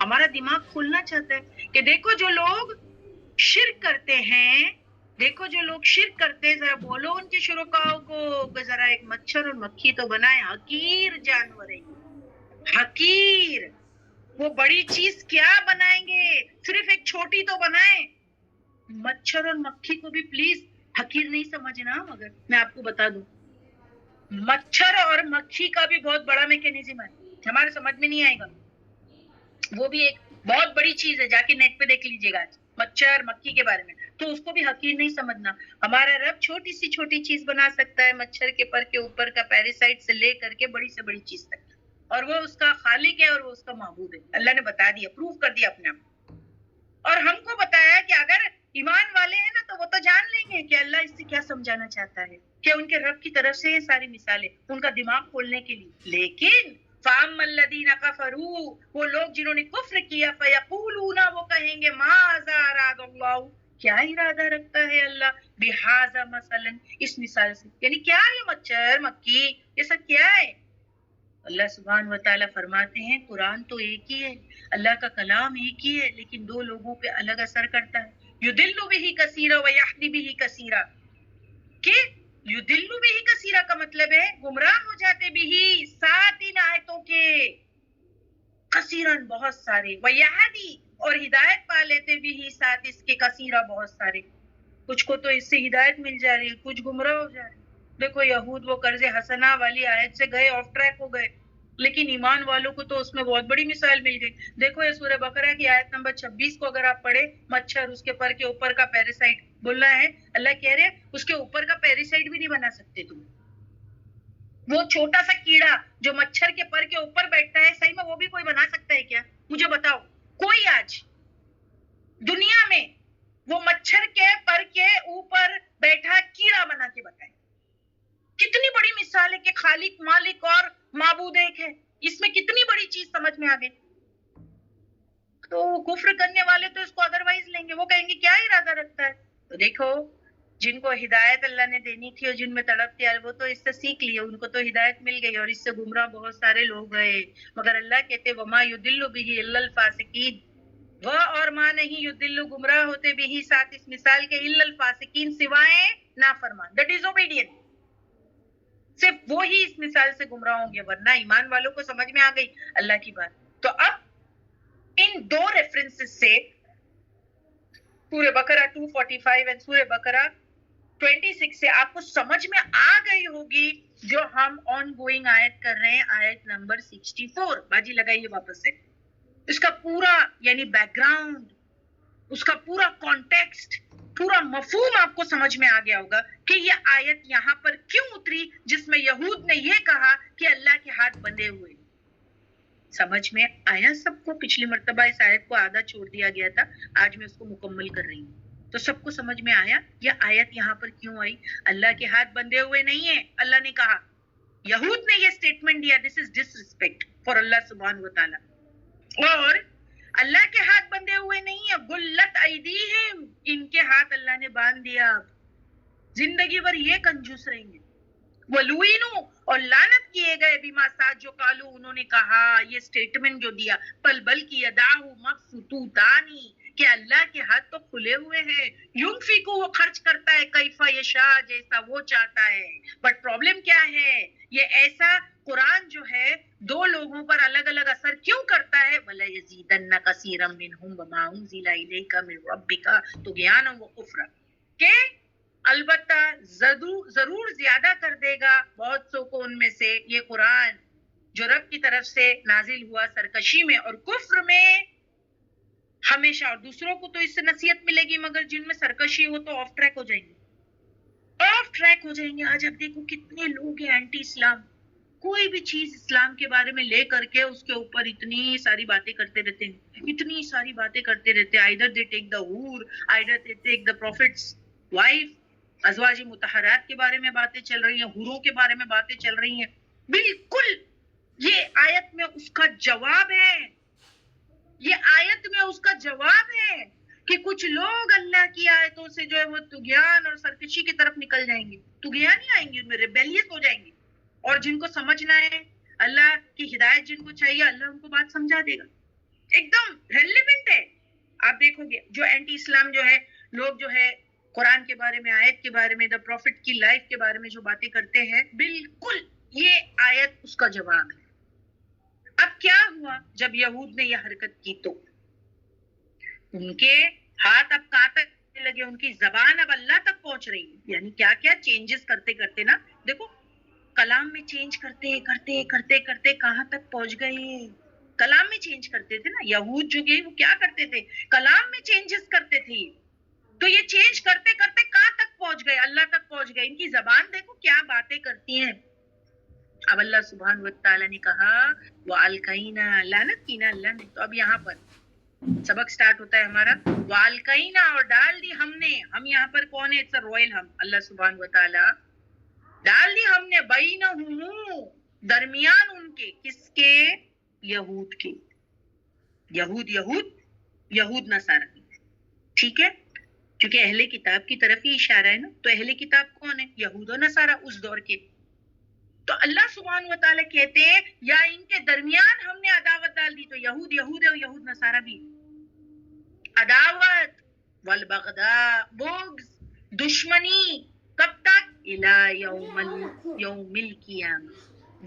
ہمارا دماغ کھولنا چاہتا ہے کہ دیکھو جو لوگ شرک کرتے ہیں، دیکھو جو لوگ شرک کرتے ہیں، ذرا بولو ان کے شرکاؤں کو کہ ذرا ایک مچھر اور مکھی تو بنائے، حقیر جانور ہے یہ، حقیر، وہ بڑی چیز کیا بنائیں گے، صرف ایک چھوٹی تو بنائیں۔ مچھر اور مکھی کو بھی پلیز حقیر نہیں سمجھنا، مگر میں آپ کو بتا دوں مچھر اور مکھی کا بھی بہت بڑا میکینزم ہے، ہمارے سمجھ میں نہیں آئے گا، وہ بھی ایک بہت بڑی چیز ہے، جا کے نیٹ پہ دیکھ لیجیے گا مچھر مکھی کے بارے میں، تو اس کو بھی حقیر نہیں سمجھنا۔ ہمارا رب چھوٹی سی چھوٹی چیز بنا سکتا ہے، مچھر کے پر کے اوپر کا پیراسائٹ سے لے کر کے بڑی سے بڑی چیز تک، اور وہ اس کا خالق ہے اور وہ اس کا معبود ہے۔ اللہ نے بتا دیا، پروف کر دیا اپنے آپ، اور ہم کو بتایا کہ اگر ایمان والے ہیں نا تو وہ تو جان لیں گے کہ اللہ اس سے کیا سمجھانا چاہتا ہے، کہ ان کے رب کی طرف سے یہ ساری مثالیں ان کا دماغ کھولنے کے لیے۔ لیکن فَأَمَّا الَّذِينَ كَفَرُوا، وہ لوگ جنہوں نے کفر کیا، فَيَقُولُونَ، وہ کہیں گے مَاذَا أَرَادَ اللَّهُ، کیا ارادہ رکھتا ہے اللہ، بِهَذَا مثلاً، اس مثال سے، یعنی کیا یہ مچھر مکھی یہ سب کیا ہے۔ اللہ سبحانہ و تعالیٰ فرماتے ہیں قرآن تو ایک ہی ہے، اللہ کا کلام ایک ہی ہے، لیکن دو لوگوں پہ الگ اثر کرتا ہے۔ یُضِلُّ بِهِ كَثِيرًا وَيَهْدِي بِهِ كَثِيرًا، کہ یُضِلُّ بِهِ كَثِيرًا کا مطلب ہے گمراہ ہو جاتے بِهِ، ساتھ ان آیتوں کے، کثیرن بہت سارے، وَيَهْدِي اور ہدایت پا لیتے بِهِ ساتھ اس کے، کثیرہ بہت سارے، کچھ کو تو اس سے ہدایت مل جا رہی ہے، کچھ گمراہ ہو جا رہے ہیں۔ دیکھو یہود وہ قرض حسنہ والی آیت سے گئے آف ٹریک ہو گئے، لیکن ایمان والوں کو تو اس میں بہت بڑی مثال مل گئی۔ دیکھو یہ سورہ بقرہ کی آیت نمبر 26 کو اگر آپ پڑھے، مچھر اس کے پر کے اوپر کا پیراسائٹ بول رہا ہے، اللہ کہہ رہے اس کے اوپر کا پیراسائٹ بھی نہیں بنا سکتے تم، وہ چھوٹا سا کیڑا جو مچھر کے پر کے اوپر بیٹھتا ہے، صحیح میں وہ بھی کوئی بنا سکتا ہے کیا؟ مجھے بتاؤ کوئی آج دنیا میں وہ مچھر کے پر کے اوپر بیٹھا کیڑا بنا کے بتائے؟ کتنی بڑی مثال ہے کہ خالق مالک اور معبود ایک ہے، اس میں کتنی بڑی چیز سمجھ میں آ گئی۔ تو کفر کرنے والے تو اس کو ادروائز لیں گے، وہ کہیں گے کیا ارادہ رکھتا ہے۔ تو دیکھو جن کو ہدایت اللہ نے دینی تھی اور جن میں تڑپتے آئے وہ تو اس سے سیکھ لیے، ان کو تو ہدایت مل گئی، اور اس سے گمراہ بہت سارے لوگ گئے، مگر اللہ کہتے وما یضل به الا الفاسقین، وہ اور ماں نہیں یضل گمراہ ہوتے بھی ساتھ اس مثال کے، الا الفاسقین سوائے نافرمان، the disobedient، صرف وہی اس مثال سے گمراہ ہوں گے، ورنہ ایمان والوں کو سمجھ میں آ گئی اللہ کی بات۔ تو اب ان دو ریفرنسز سے سورہ بقرہ 245 اور سورہ بقرہ 26 سے آپ کو سمجھ میں آ گئی ہوگی جو ہم آن گوئنگ آیت کر رہے ہیں، آیت نمبر 64، باجی لگائیے واپس سے، اس کا پورا یعنی بیک گراؤنڈ، اس کا پورا کانٹیکسٹ، پورا مفہوم آپ کو سمجھ میں آ گیا ہوگا کہ یہ آیت یہاں پر کیوں اتری جس میں یہود نے یہ کہا کہ اللہ کے ہاتھ بندھے ہوئے۔ سمجھ میں آیا سب کو؟ پچھلی مرتبہ اس آیت کو آدھا چھوڑ دیا گیا تھا، آج میں اس کو مکمل کر رہی ہوں، تو سب کو سمجھ میں آیا یہ آیت یہاں پر کیوں آئی۔ اللہ کے ہاتھ بندھے ہوئے نہیں ہیں، اللہ نے کہا، یہود نے یہ سٹیٹمنٹ دیا، دس از ڈس ریسپیکٹ فار اللہ سبحانہ و تعالی، اور اللہ کے ہاتھ بندھے ہوئے نہیں ہیں، غلت ایدیہم، ان کے ہاتھ اللہ نے باندھ دیا، زندگی بھر یہ کنجوس رہیں گے، وَلُوِّنُوا اور لعنت کیے گئے بما ساتھ جو قالو انہوں نے کہا، یہ سٹیٹمنٹ جو دیا، پل بل کی یداہ مبسوطتان، کہ اللہ کے ہاتھ تو کھلے ہوئے ہیں، ینفقو وہ خرچ کرتا ہے، کیفا یشاء جیسا وہ چاہتا ہے، بٹ پرابلم کیا ہے، یہ ایسا قرآن جو ہے دو لوگوں پر الگ الگ اثر کیوں کرتا ہے، وَلَيَزِيدَنَّ كَثِيرًا مِّنْهُمْ وَمَا أُنزِلَ إِلَيْكَ مِن رَّبِّكَ طُغْيَانًا وَكُفْرًا، کہ البتہ ضرور زیادہ کر دے گا بہت سو کو ان میں سے یہ قرآن جو رب کی طرف سے نازل ہوا سرکشی میں اور کفر میں ہمیشہ. اور دوسروں کو تو اس سے نصیحت ملے گی مگر جن میں سرکشی ہو تو آف ٹریک ہو جائیں گے، آف ٹریک ہو جائیں گے. آج آپ دیکھو کتنے لوگ ہیں اینٹی اسلام، کوئی بھی چیز اسلام کے بارے میں لے کر کے اس کے اوپر اتنی ساری باتیں کرتے رہتے ہیں، اتنی ساری باتیں کرتے رہتے ہیں. either they take the حور، either they take the prophet's wife. ازواج مطہرات کے بارے میں باتیں چل رہی ہیں، حوروں کے بارے میں باتیں چل رہی ہیں. بالکل یہ آیت میں اس کا جواب ہے، یہ آیت میں اس کا جواب ہے کہ کچھ لوگ اللہ کی آیتوں سے جو ہے وہ طغیان اور سرکشی کی طرف نکل جائیں گے، طغیان ہی آئیں گے، ان میں ریبیلیس ہو جائیں گے. اور جن کو سمجھنا ہے اللہ کی ہدایت جن کو چاہیے اللہ ان کو بات سمجھا دے گا. ایک دم ریلیونٹ ہے. آپ دیکھو گے جو اینٹی اسلام جو ہے لوگ جو ہے قرآن کے بارے میں، آیت کے بارے میں، دا پروفٹ کی لائف کے بارے میں جو باتیں کرتے ہیں، بالکل یہ آیت اس کا جواب ہے. اب کیا ہوا جب یہود نے یہ حرکت کی تو ان کے ہاتھ اب کہاں تک لگے، ان کی زبان اب اللہ تک پہنچ رہی ہے. یعنی کیا کیا چینجز کرتے کرتے نا، دیکھو کلام میں چینج کرتے کرتے کرتے کرتے کہاں تک پہنچ گئے. کلام میں چینج کرتے تھے نا یہود جو گئے وہ کیا کرتے تھے، کلام میں چینجز کرتے تھے. تو یہ چینج کرتے کرتے کہاں تک پہنچ گئے، اللہ تک پہنچ گئے. ان کی زبان دیکھو کیا باتیں کرتی ہیں. اب اللہ سبحانہ وتعالی نے کہا وَأَلْقَيْنَا، لعنت کی نا اللہ نے. تو اب یہاں پر سبق سٹارٹ ہوتا ہے ہمارا. وَأَلْقَيْنَا، اور ڈال دی ہم نے. ہم یہاں پر کون ہے؟ اٹس اے رویل ہم، اللہ سبحانہ وتعالی. ڈال دی ہم نے بینہم، درمیان ان کے، کس کے؟ یہود کے. یہود نصارہ. ٹھیک ہے، کیونکہ اہل کتاب کی طرف ہی اشارہ ہے نا. تو اہل کتاب کون ہے؟ یہود و نصارہ اس دور کے. تو اللہ سبحانہ وتعالی کہتے ہیں یا ان کے درمیان ہم نے عداوت ڈال دی. تو یہود ہے اور یہود نصارہ بھی. عداوت والبغضاء، بغض، دشمنی. کب تک؟ الی یوم القیامہ،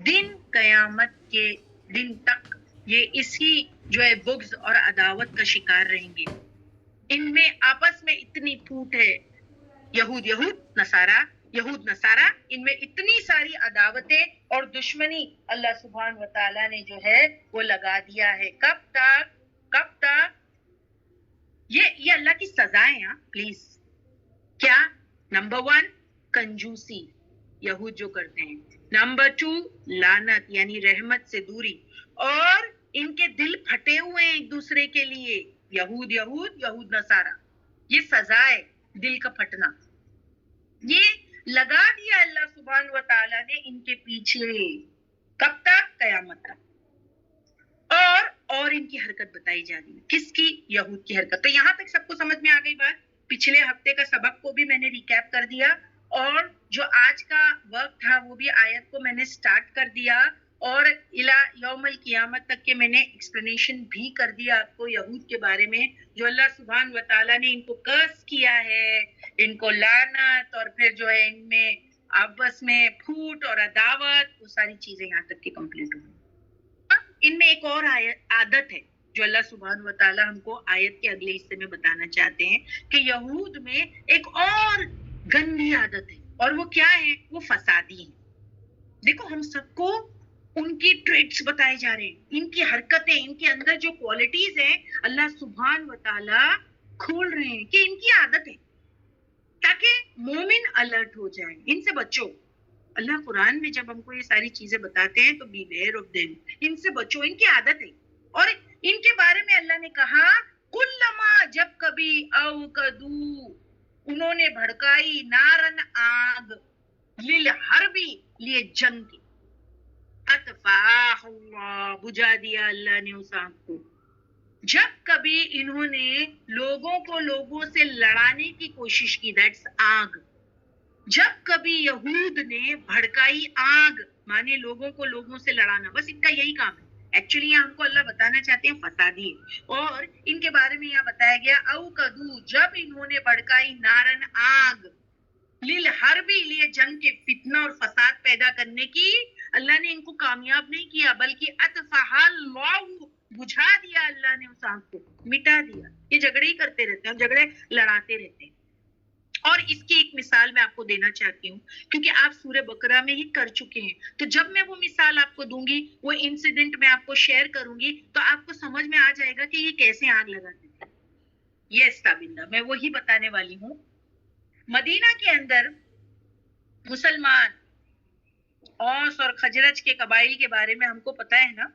دن قیامت کے دن تک یہ اسی جو ہے بغض اور عداوت کا شکار رہیں گے. ان میں آپس میں اتنی پھوٹ ہے، یہود نصارہ، ان میں اتنی ساری عداوتیں اور دشمنی اللہ سبحانہ وتعالی نے جو ہے وہ لگا دیا ہے. کب تک یہ اللہ کی سزائیں ہیں. پلیز کیا؟ نمبر 1 کنجوسی، یہود جو کرتے ہیں. نمبر 2 لعنت یعنی رحمت سے دوری. اور ان کے دل پھٹے ہوئے ہیں ایک دوسرے کے لیے. یہود نصارہ، یہ سزا ہے دل کا پھٹنا. یہ لگا دیا اللہ سبحانہ وتعالی نے ان کے پیچھے. کب تک؟ قیامت تک. اور ان کی حرکت بتائی جا رہی ہے. کس کی؟ یہود کی حرکت. تو یہاں تک سب کو سمجھ میں آ گئی بات. پچھلے ہفتے کا سبق کو بھی میں نے ریکیپ کر دیا اور جو آج کا وقت تھا وہ بھی آیت کو میں نے سٹارٹ کر دیا اور الی یوم القیامت تک کے میں نے ایکسپلینیشن بھی کر دیا آپ کو یہود کے بارے میں، جو اللہ سبحانہ وتعالی نے ان کو کرس کیا ہے، ان کو لعنت، اور پھر جو ہے ان میں آپس میں پھوٹ اور عداوت، وہ ساری چیزیں یہاں تک کی کمپلیٹ ہوئی. ان میں ایک اور عادت ہے جو اللہ سبحانہ وتعالی ہم کو آیت کے اگلے حصے میں بتانا چاہتے ہیں کہ یہود میں ایک اور گندی عادت ہے، اور وہ کیا ہے؟ وہ فسادی ہے. دیکھو ہم سب کو ان کی ٹریٹس بتائے جا رہے ہیں، ان کی حرکتیں، ان کے اندر جو کوالٹیز ہیں اللہ سبحانہ وتعالی کھول رہے ہیں کہ ان کی عادت ہے، تاکہ مومن الرٹ ہو جائیں. ان سے بچو. اللہ قرآن میں جب ہم کو یہ ساری چیزیں بتاتے ہیں تو بی ویئر آف دیم، ان سے بچو، ان کی عادت ہے. اور ان کے بارے میں اللہ نے کہا کلما، جب کبھی اوقدو، انہوں نے بھڑکائی، نارن، آگ، للحربی، لیے جنگ کی، اطفاہ اللہ، بجھا دیا اللہ نے اس آگ کو. جب کبھی انہوں نے لوگوں کو لوگوں سے لڑانے کی کوشش کی، دیٹس آگ. جب کبھی یہود نے بھڑکائی آگ، مانے لوگوں کو لوگوں سے لڑانا، بس ان کا یہی کام ہے. ایکچولی یہاں ہم کو اللہ بتانا چاہتے ہیں فسادی. اور ان کے بارے میں یہاں بتایا گیا اوقدو، جب انہوں نے بھڑکائی، نارن، آگ، للحربی، لیے جنگ کے، فتنہ اور فساد پیدا کرنے کی. اللہ نے ان کو کامیاب نہیں کیا بلکہ اطفاہ اللہ، بجھا دیا اللہ نے اس آگ کو، مٹا دیا. یہ جھگڑے ہی کرتے رہتے ہیں، جھگڑے لڑاتے رہتے ہیں. اور اس کی ایک مثال میں آپ کو دینا چاہتی ہوں کیونکہ آپ سورہ بقرہ میں ہی کر چکے ہیں، تو جب میں وہ مثال آپ کو دوں گی، وہ انسیڈنٹ میں آپ کو شیئر کروں گی، تو آپ کو سمجھ میں آ جائے گا کہ یہ کیسے آگ لگاتے تھے۔ یس تابندہ، میں وہی بتانے والی ہوں۔ مدینہ کے اندر مسلمان اوس اور خجرج کے قبائل کے بارے میں ہم کو پتا ہے نا۔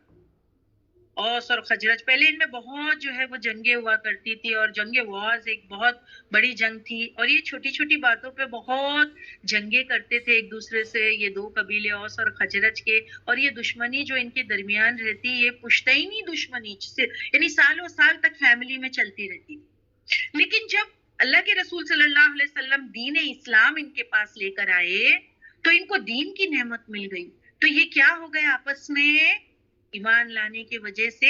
اوس اور خجرج، پہلے ان میں بہت جو ہے وہ جنگیں ہوا کرتی تھی، اور جنگ واز ایک بہت بڑی جنگ تھی، اور یہ چھوٹی چھوٹی باتوں پہ بہت جنگیں کرتے تھے ایک دوسرے سے، یہ دو قبیلے اوس اور خجرج کے، اور یہ دشمنی جو ان کے درمیان رہتی، یہ پشتینی دشمنی یعنی سالوں سال تک فیملی میں چلتی رہتی۔ لیکن جب اللہ کے رسول صلی اللہ علیہ وسلم دین اسلام ان کے پاس لے کر آئے تو ان کو دین کی نعمت مل گئی، تو یہ کیا ہو گئے آپس میں؟ ایمان لانے کی وجہ سے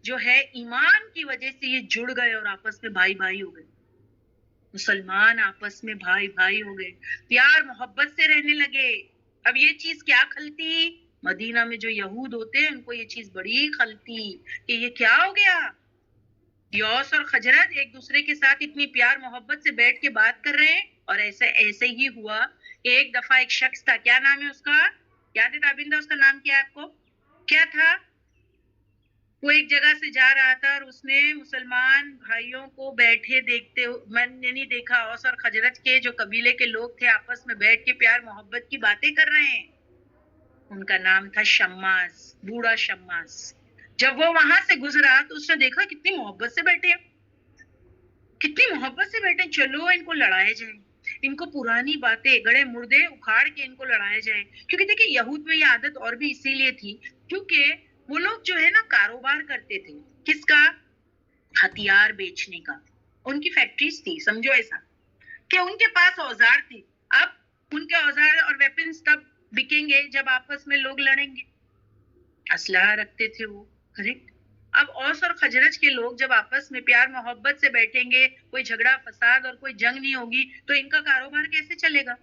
جو ہے، ایمان کی وجہ سے یہ جڑ گئے اور آپس میں بھائی بھائی ہو گئے۔ مسلمان آپس میں بھائی بھائی ہو گئے، پیار محبت سے رہنے لگے۔ اب یہ چیز کیا کھلتی؟ مدینہ میں جو یہود ہوتے ہیں ان کو یہ چیز بڑی کھلتی کہ یہ کیا ہو گیا، یوس اور خجرت ایک دوسرے کے ساتھ اتنی پیار محبت سے بیٹھ کے بات کر رہے ہیں، اور ایسے ہی ہوا۔ ایک دفعہ ایک شخص تھا، کیا نام ہے اس کا؟ یاد ہے تابندہ اس کا نام کیا ہے آپ کو؟ کیا تھا؟ وہ ایک جگہ سے جا رہا تھا اور اس نے مسلمان بھائیوں کو بیٹھے دیکھتے، میں نے نہیں دیکھا، اوس اور خجرت کے جو قبیلے کے لوگ تھے آپس میں بیٹھ کے پیار محبت کی باتیں کر رہے ہیں۔ ان کا نام تھا شماس، بوڑھا شماس۔ جب وہ وہاں سے گزرا تو اس نے دیکھا کتنی محبت سے بیٹھے ہیں، کتنی محبت سے بیٹھے، چلو ان کو لڑائے جائیں، ان کو پرانی باتیں گڑے مردے اکھاڑ کے ان کو لڑائے جائیں۔ کیونکہ دیکھیں یہود میں یہ عادت اور بھی اسی لیے تھی کیونکہ وہ لوگ جو ہے نا کاروبار کرتے تھے، کس کا؟ ہتھیار بیچنے کا۔ ان کی فیکٹریز تھی، سمجھو ایسا کہ ان کے پاس اوزار تھے۔ اب ان کے اوزار اور ویپنز تب بکیں گے جب آپس میں لوگ لڑیں گے، اسلحہ رکھتے تھے وہ، کریکٹ۔ اب اوس اور خجرج کے لوگ جب آپس میں پیار محبت سے بیٹھیں گے، کوئی جھگڑا فساد اور کوئی جنگ نہیں ہوگی، تو ان کا کاروبار کیسے چلے گا؟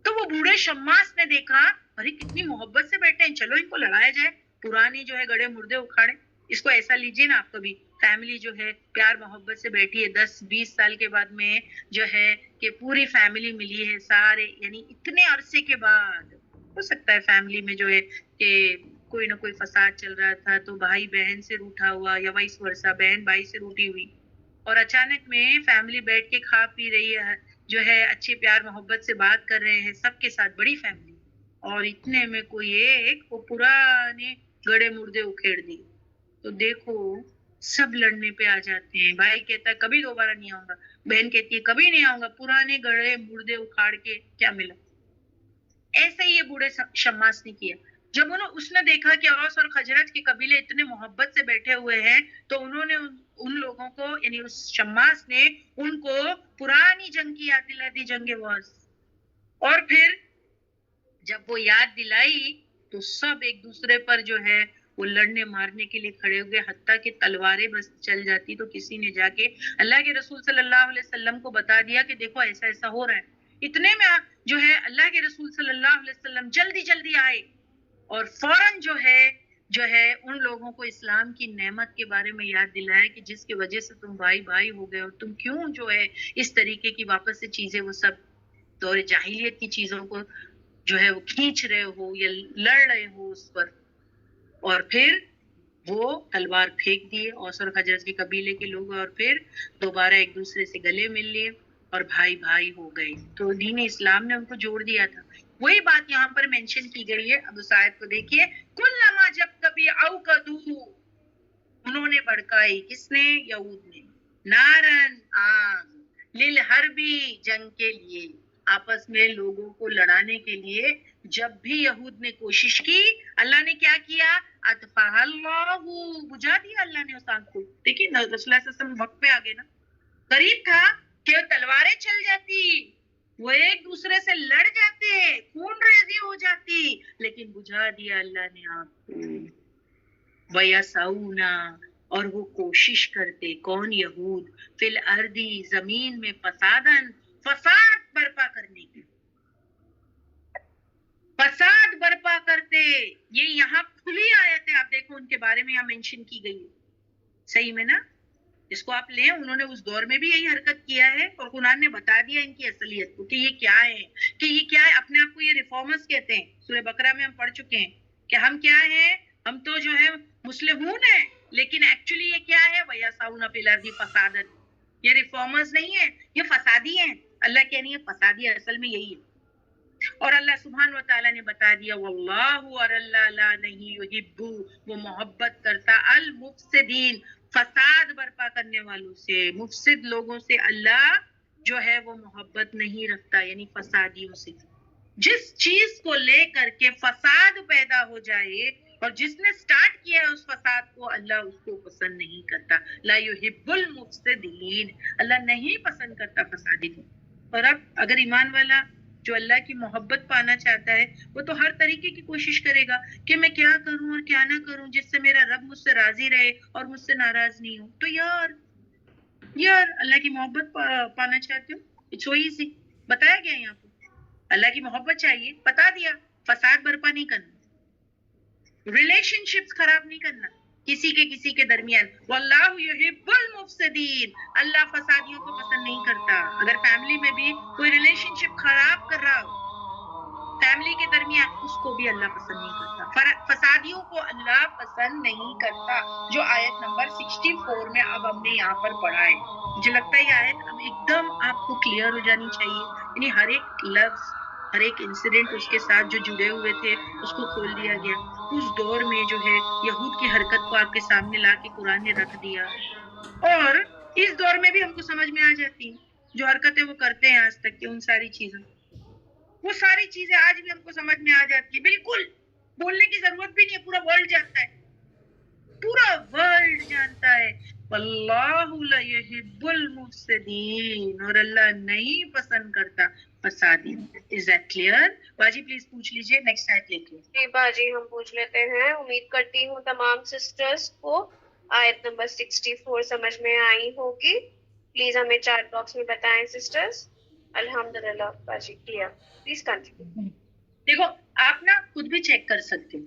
تو وہ بوڑھے شماس نے دیکھا، ارے کتنی محبت سے بیٹھے ہیں، چلو ان کو لڑایا جائے، پرانی جو ہے گڑے مردے اکھاڑے۔ اس کو ایسا لیجیے نا آپ کبھی، فیملی جو ہے پیار محبت سے بیٹھی ہے، 10-20 سال کے بعد میں جو ہے کہ پوری فیملی ملی ہے، سارے یعنی اتنے عرصے کے بعد ہو سکتا ہے فیملی میں جو ہے کہ کوئی نہ کوئی فساد چل رہا تھا، تو بھائی بہن سے روٹھا ہوا یا وائس ورثہ، بہن بھائی سے روٹھی ہوئی، اور اچانک میں فیملی بیٹھ کے کھا پی رہی ہے، جو ہے اچھے پیار محبت سے بات کر رہے ہیں سب کے ساتھ، بڑی فیملی، اور اتنے میں کوئی ایک وہ پرانے گڑے مردے اکھیڑ دی، تو دیکھو سب لڑنے پہ آ جاتے ہیں۔ بھائی کہتا ہے کبھی دوبارہ نہیں آؤں گا، بہن کہتی ہے کبھی نہیں آؤں گا، پرانے گڑے مردے اکھاڑ کے کیا ملا؟ ایسے ہی یہ بوڑھے شماس نے کیا۔ جب اس نے دیکھا کہ اوس اور خجرج کے قبیلے اتنے محبت سے بیٹھے ہوئے ہیں، تو انہوں نے ان لوگوں کو یعنی اس شماس نے ان کو پرانی جنگ کی یاد دلا دی، جنگ واز۔ اور پھر جب وہ یاد دلائی تو سب ایک دوسرے پر جو ہے وہ لڑنے مارنے کے لیے کھڑے ہوئے، حتیٰ کہ تلواریں بس چل جاتی تو کسی نے جا کے اللہ کے رسول صلی اللہ علیہ وسلم کو بتا دیا کہ دیکھو ایسا ایسا ہو رہا ہے۔ اتنے میں جو ہے اللہ کے رسول صلی اللہ علیہ وسلم جلدی جلدی آئے اور فوراً جو ہے ان لوگوں کو اسلام کی نعمت کے بارے میں یاد دلایا کہ جس کی وجہ سے تم بھائی بھائی ہو گئے، اور تم کیوں جو ہے اس طریقے کی واپس سے چیزیں وہ سب دور جاہلیت کی چیزوں کو جو ہے وہ کھینچ رہے ہو یا لڑ رہے ہو اس پر۔ اور پھر وہ تلوار پھینک دیے اوس اور خجرج کے قبیلے کے لوگ، اور پھر دوبارہ ایک دوسرے سے گلے مل لیے اور بھائی بھائی ہو گئے۔ تو دین اسلام نے ان کو جوڑ دیا تھا۔ وہی بات یہاں پر مینشن کی گئی ہے۔ اب اس آیت کو دیکھیے، کلما جب کبھی اوقدو، انہوں نے بھڑکائی، کس نے؟ یہود نے، نارن آگ، للحربی، جنگ کے لیے، آپس میں لوگوں کو لڑانے کے لیے جب بھی یہود نے کوشش کی، اللہ نے کیا کیا؟ اطفاء اللہ، بجھا دیا اللہ نے اس آگ کو۔ دیکھیے رسول اللہ صلی اللہ علیہ وسلم وقت پہ آگے نا، قریب تھا کہ تلواریں چل جاتی، وہ ایک دوسرے سے لڑ جاتے، خون ریزی ہو جاتی، لیکن بجھا دیا اللہ نے آگ کو۔ وَيَسَعُونَ، اور وہ کوشش کرتے، کون؟ یہود، فی الارض، زمین میں، فسادن، فساد برپا کرنے کی، فساد برپا کرتے۔ یہ یہاں کھلی آیت ہے، آپ دیکھو ان کے بارے میں یہاں مینشن کی گئی ہے، صحیح میں نا؟ اس کو آپ لیں, انہوں نے اس دور میں بھی یہی حرکت کیا ہے اور قرآن نے بتا دیا ان کی اصلیت کو کہ یہ کیا ہے, کہ یہ کیا ہے. اپنے آپ کو یہ ریفارمرز کہتے ہیں. سورہ بقرہ میں ہم پڑھ چکے ہیں کہ ہم کیا ہیں, ہم تو جو ہے مسلمون ہیں, لیکن ایکچولی یہ کیا ہے, وَيَسْعَوْنَ فِي الْأَرْضِ فَسَادًا. یہ ریفارمرز نہیں ہیں, یہ فسادی ہیں. اللہ کہہ رہی ہے فسادی اصل میں یہی ہے. اور اللہ سبحانہ و تعالیٰ نے بتا دیا واللہ اور اللہ لا نہیں یحب, وہ محبت کرتا المفسدین, فساد برپا کرنے والوں سے, مفسد لوگوں سے اللہ جو ہے وہ محبت نہیں رکھتا, یعنی فسادیوں سے. جس چیز کو لے کر کے فساد پیدا ہو جائے اور جس نے سٹارٹ کیا ہے اس فساد کو, اللہ اس کو پسند نہیں کرتا. لا یحب المفسدین, اللہ نہیں پسند کرتا فسادی کو. اور اب اگر ایمان والا جو اللہ کی محبت پانا چاہتا ہے وہ تو ہر طریقے کی کوشش کرے گا کہ میں کیا کروں اور کیا نہ کروں جس سے میرا رب مجھ سے راضی رہے اور مجھ سے ناراض نہیں ہو. تو یار اللہ کی محبت پانا چاہتے ہو, اٹس سو ایزی. بتایا گیا یہاں پہ اللہ کی محبت چاہیے, بتا دیا. فساد برپا نہیں کرنا, ریلیشن شپس خراب نہیں کرنا کسی کے درمیان. واللہ یحب المفسدین, اللہ فسادیوں کو پسند نہیں کرتا. اگر فیملی میں بھی کوئی ریلیشن شپ خراب کر رہا ہو فیملی کے درمیان, اس کو بھی اللہ پسند نہیں کرتا. فسادیوں کو اللہ پسند نہیں کرتا, جو آیت نمبر 64 میں اب ہم نے یہاں پر پڑھا ہے. مجھے لگتا ہے یہ آیت اب ایک دم آپ کو کلیئر ہو جانی چاہیے, یعنی ہر ایک لفظ, ہر ایک انسیڈنٹ اس کے ساتھ جو جڑے ہوئے تھے اس کو کھول دیا گیا. اس دور میں جو ہے یہود کی حرکت کو آپ کے سامنے لا کے قرآن نے رکھ دیا, اور اس دور میں بھی ہم کو سمجھ میں آ جاتی ہیں جو حرکتیں وہ کرتے ہیں آج تک کی, ان ساری چیزیں, وہ ساری چیزیں آج بھی ہم کو سمجھ میں آ جاتی ہے. بالکل بولنے کی ضرورت بھی نہیں ہے, پورا ورلڈ جانتا ہے, پورا ورلڈ جانتا ہے. واللہ لا یحب المفسدین, اور اللہ نہیں پسند کرتا فسادی. Is that clear? باجی پلیز پوچھ لیجیے, نیکسٹ آیت لے کے. جی باجی ہم پوچھ لیتے ہیں. امید کرتی ہوں تمام سسٹرز کو آیت نمبر 64 سمجھ میں آئی ہوگی. پلیز ہمیں چیٹ باکس میں بتائیں سسٹرز. الحمدللہ باجی کلیئر. Please continue. دیکھو آپ نا خود بھی چیک کر سکتے ہو,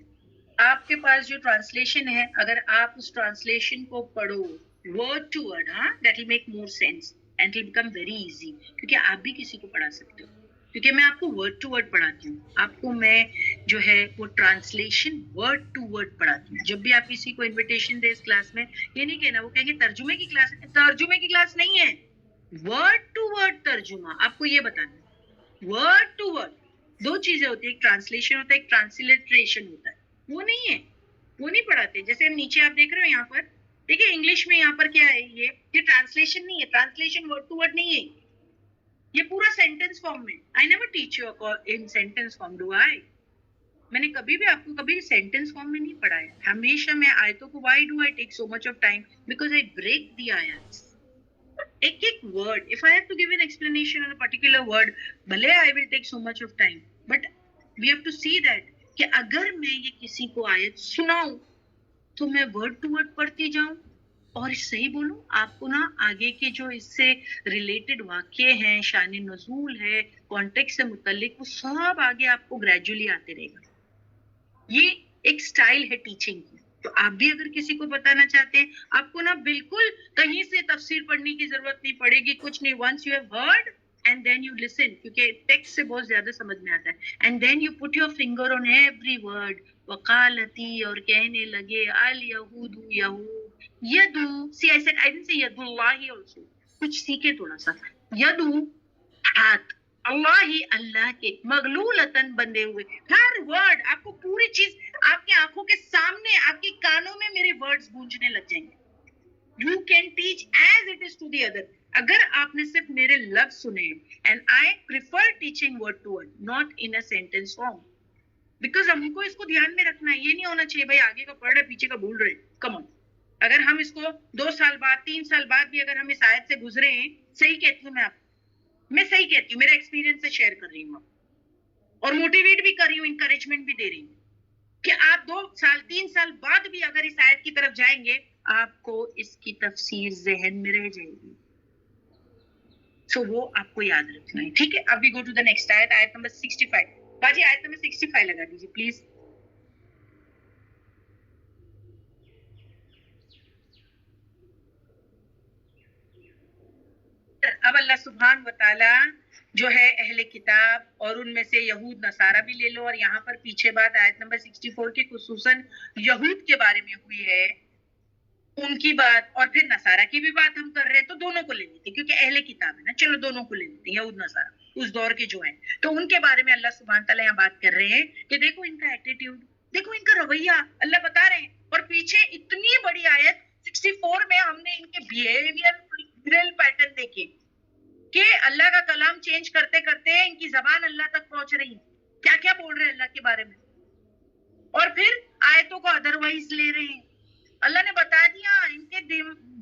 آپ کے پاس جو ٹرانسلیشن ہے اگر آپ اس ٹرانسلیشن کو پڑھو word to word, that will make more sense and will become very easy, کیونکہ آپ بھی کسی کو پڑھا سکتے ہو, کیونکہ میں آپ کو ورڈ ٹو ورڈ پڑھاتی ہوں. آپ کو میں جو ہے وہ ٹرانسلیشن ورڈ ٹو ورڈ پڑھاتی ہوں. جب بھی آپ کسی کو انویٹیشن دے اس کلاس میں, یہ نہیں کہنا وہ کہیں گے ترجمے کی کلاس ہے. ترجمے کی کلاس نہیں ہے, ورڈ ٹو ورڈ ترجمہ. آپ کو یہ بتانا ہے ورڈ ٹو ورڈ. دو چیزیں ہوتی ہیں, ایک ٹرانسلیشن ہوتا ہے, ایک ٹرانسلیٹریشن ہوتا ہے. وہ نہیں ہے, وہ نہیں پڑھاتے. جیسے ہم نیچے آپ دیکھ رہے ہو یہاں پر, دیکھیں انگلش میں یہاں پر کیا ہے, یہ ٹرانسلیشن نہیں ہے, ٹرانسلیشن ورڈ ٹو ورڈ نہیں ہے, یہ پورا سینٹینس فارم میں. I never teach you in sentence form, do I? میں نے کبھی بھی آپ کو کبھی سینٹینس فارم میں نہیں پڑھایا. ہمیشہ میں آیتوں کو, why do I take so much of time, because I break the آیاتس. ایک ایک word, if I have to give an explanation on a particular word, بھلے I will take so much of time, but we have to see that کہ اگر میں یہ کسی کو آیت سناؤں تو میں ورڈ ٹو ورڈ پڑھتی جاؤں اور صحیح بولوں. آپ کو نا آگے کے جو اس سے ریلیٹڈ واقعے ہیں, شان نزول ہے, کانٹیکس سے متعلق, وہ سب آگے آپ کو گریجولی آتے رہے گا. یہ ایک سٹائل ہے ٹیچنگ کی. تو آپ بھی اگر کسی کو بتانا چاہتے ہیں, آپ کو نا بالکل کہیں سے تفسیر پڑھنے کی ضرورت نہیں پڑے گی, کچھ نہیں. Once you have heard and then you listen, کیونکہ ٹیکسٹ سے بہت زیادہ سمجھ میں آتا ہے, and then you put your finger on every word. وقالتی, اور کہنے لگے, الیہود یہود, یدو, سی آئی سیڈ, آئی ڈنٹ سے ید اللہ آلسو, کچھ سیکھے تھوڑا سا. یدو ہاتھ, اللہ ہی اللہ کے, مغلولتن بندے ہوئے. ہر ورڈ آپ کو, پوری چیز آپ کی آنکھوں کے سامنے, آپ کے کانوں میں میرے ورڈز گونجنے لگ جائیں گے. You can teach as it is to the other. اگر آپ نے صرف میرے لفظ سنے, and I prefer teaching word to word, not in a sentence form. Because ہم کو اس کو دھیان میں رکھنا ہے, یہ نہیں ہونا چاہیے بھائی آگے کا پڑھ رہے پیچھے کا بھول رہے. Come on. اگر ہم اس کو 2 سال بعد 3 سال بعد بھی اگر ہم اس آیت سے گزرے ہیں, صحیح کہتی ہوں میں صحیح کہتی ہوں, میرا ایکسپیرینس سے شیئر کر رہی ہوں اور موٹیویٹ بھی کر رہی ہوں, انکریجمنٹ بھی دے رہی ہوں کہ آپ 2 سال 3 سال بعد بھی اگر اس آیت کی طرف جائیں گے, آپ کو اس کی تفسیر ذہن میں رہ جائے گی. سو وہ آپ کو یاد رکھنا ہے, ٹھیک ہے. اب وی گو ٹو دا نیکسٹ آیت, آیت نمبر 65. باجی آیت نمبر 65 لگا دیجیے پلیز. اللہ سبحان و تعالیٰ جو ہے اہل کتاب اور ان میں سے یہود نصارہ بھی لے لو، اور یہاں پر پیچھے بات آیت نمبر 64 کی خصوصاً یہود کے بارے میں ہوئی ہے، ان کی بات اور پھر نصارہ کی بھی بات ہم کر رہے ہیں، تو دونوں کو لے لیتے ہیں کیونکہ اہل کتاب ہے نا، چلو دونوں کو لے لیتے ہیں، یہود نصارہ اس دور کے جو ہیں، تو ان کے بارے میں اللہ سبحانہ تعالیٰ یہاں بات کر رہے ہیں کہ دیکھو ان کا ایٹیٹیوڈ، دیکھو ان کا رویہ، اللہ بتا رہے ہیں، اور پیچھے اتنی بڑی آیت 64 میں ہم نے ان کے بیہیویئر پیٹرن دیکھے کہ اللہ کا کلام چینج کرتے کرتے ان کی زبان اللہ تک پہنچ رہی ہے، کیا کیا بول رہے ہیں اللہ کے بارے میں، اور پھر آیتوں کو ادروائز لے رہے ہیں۔ اللہ نے بتا دیا ان کے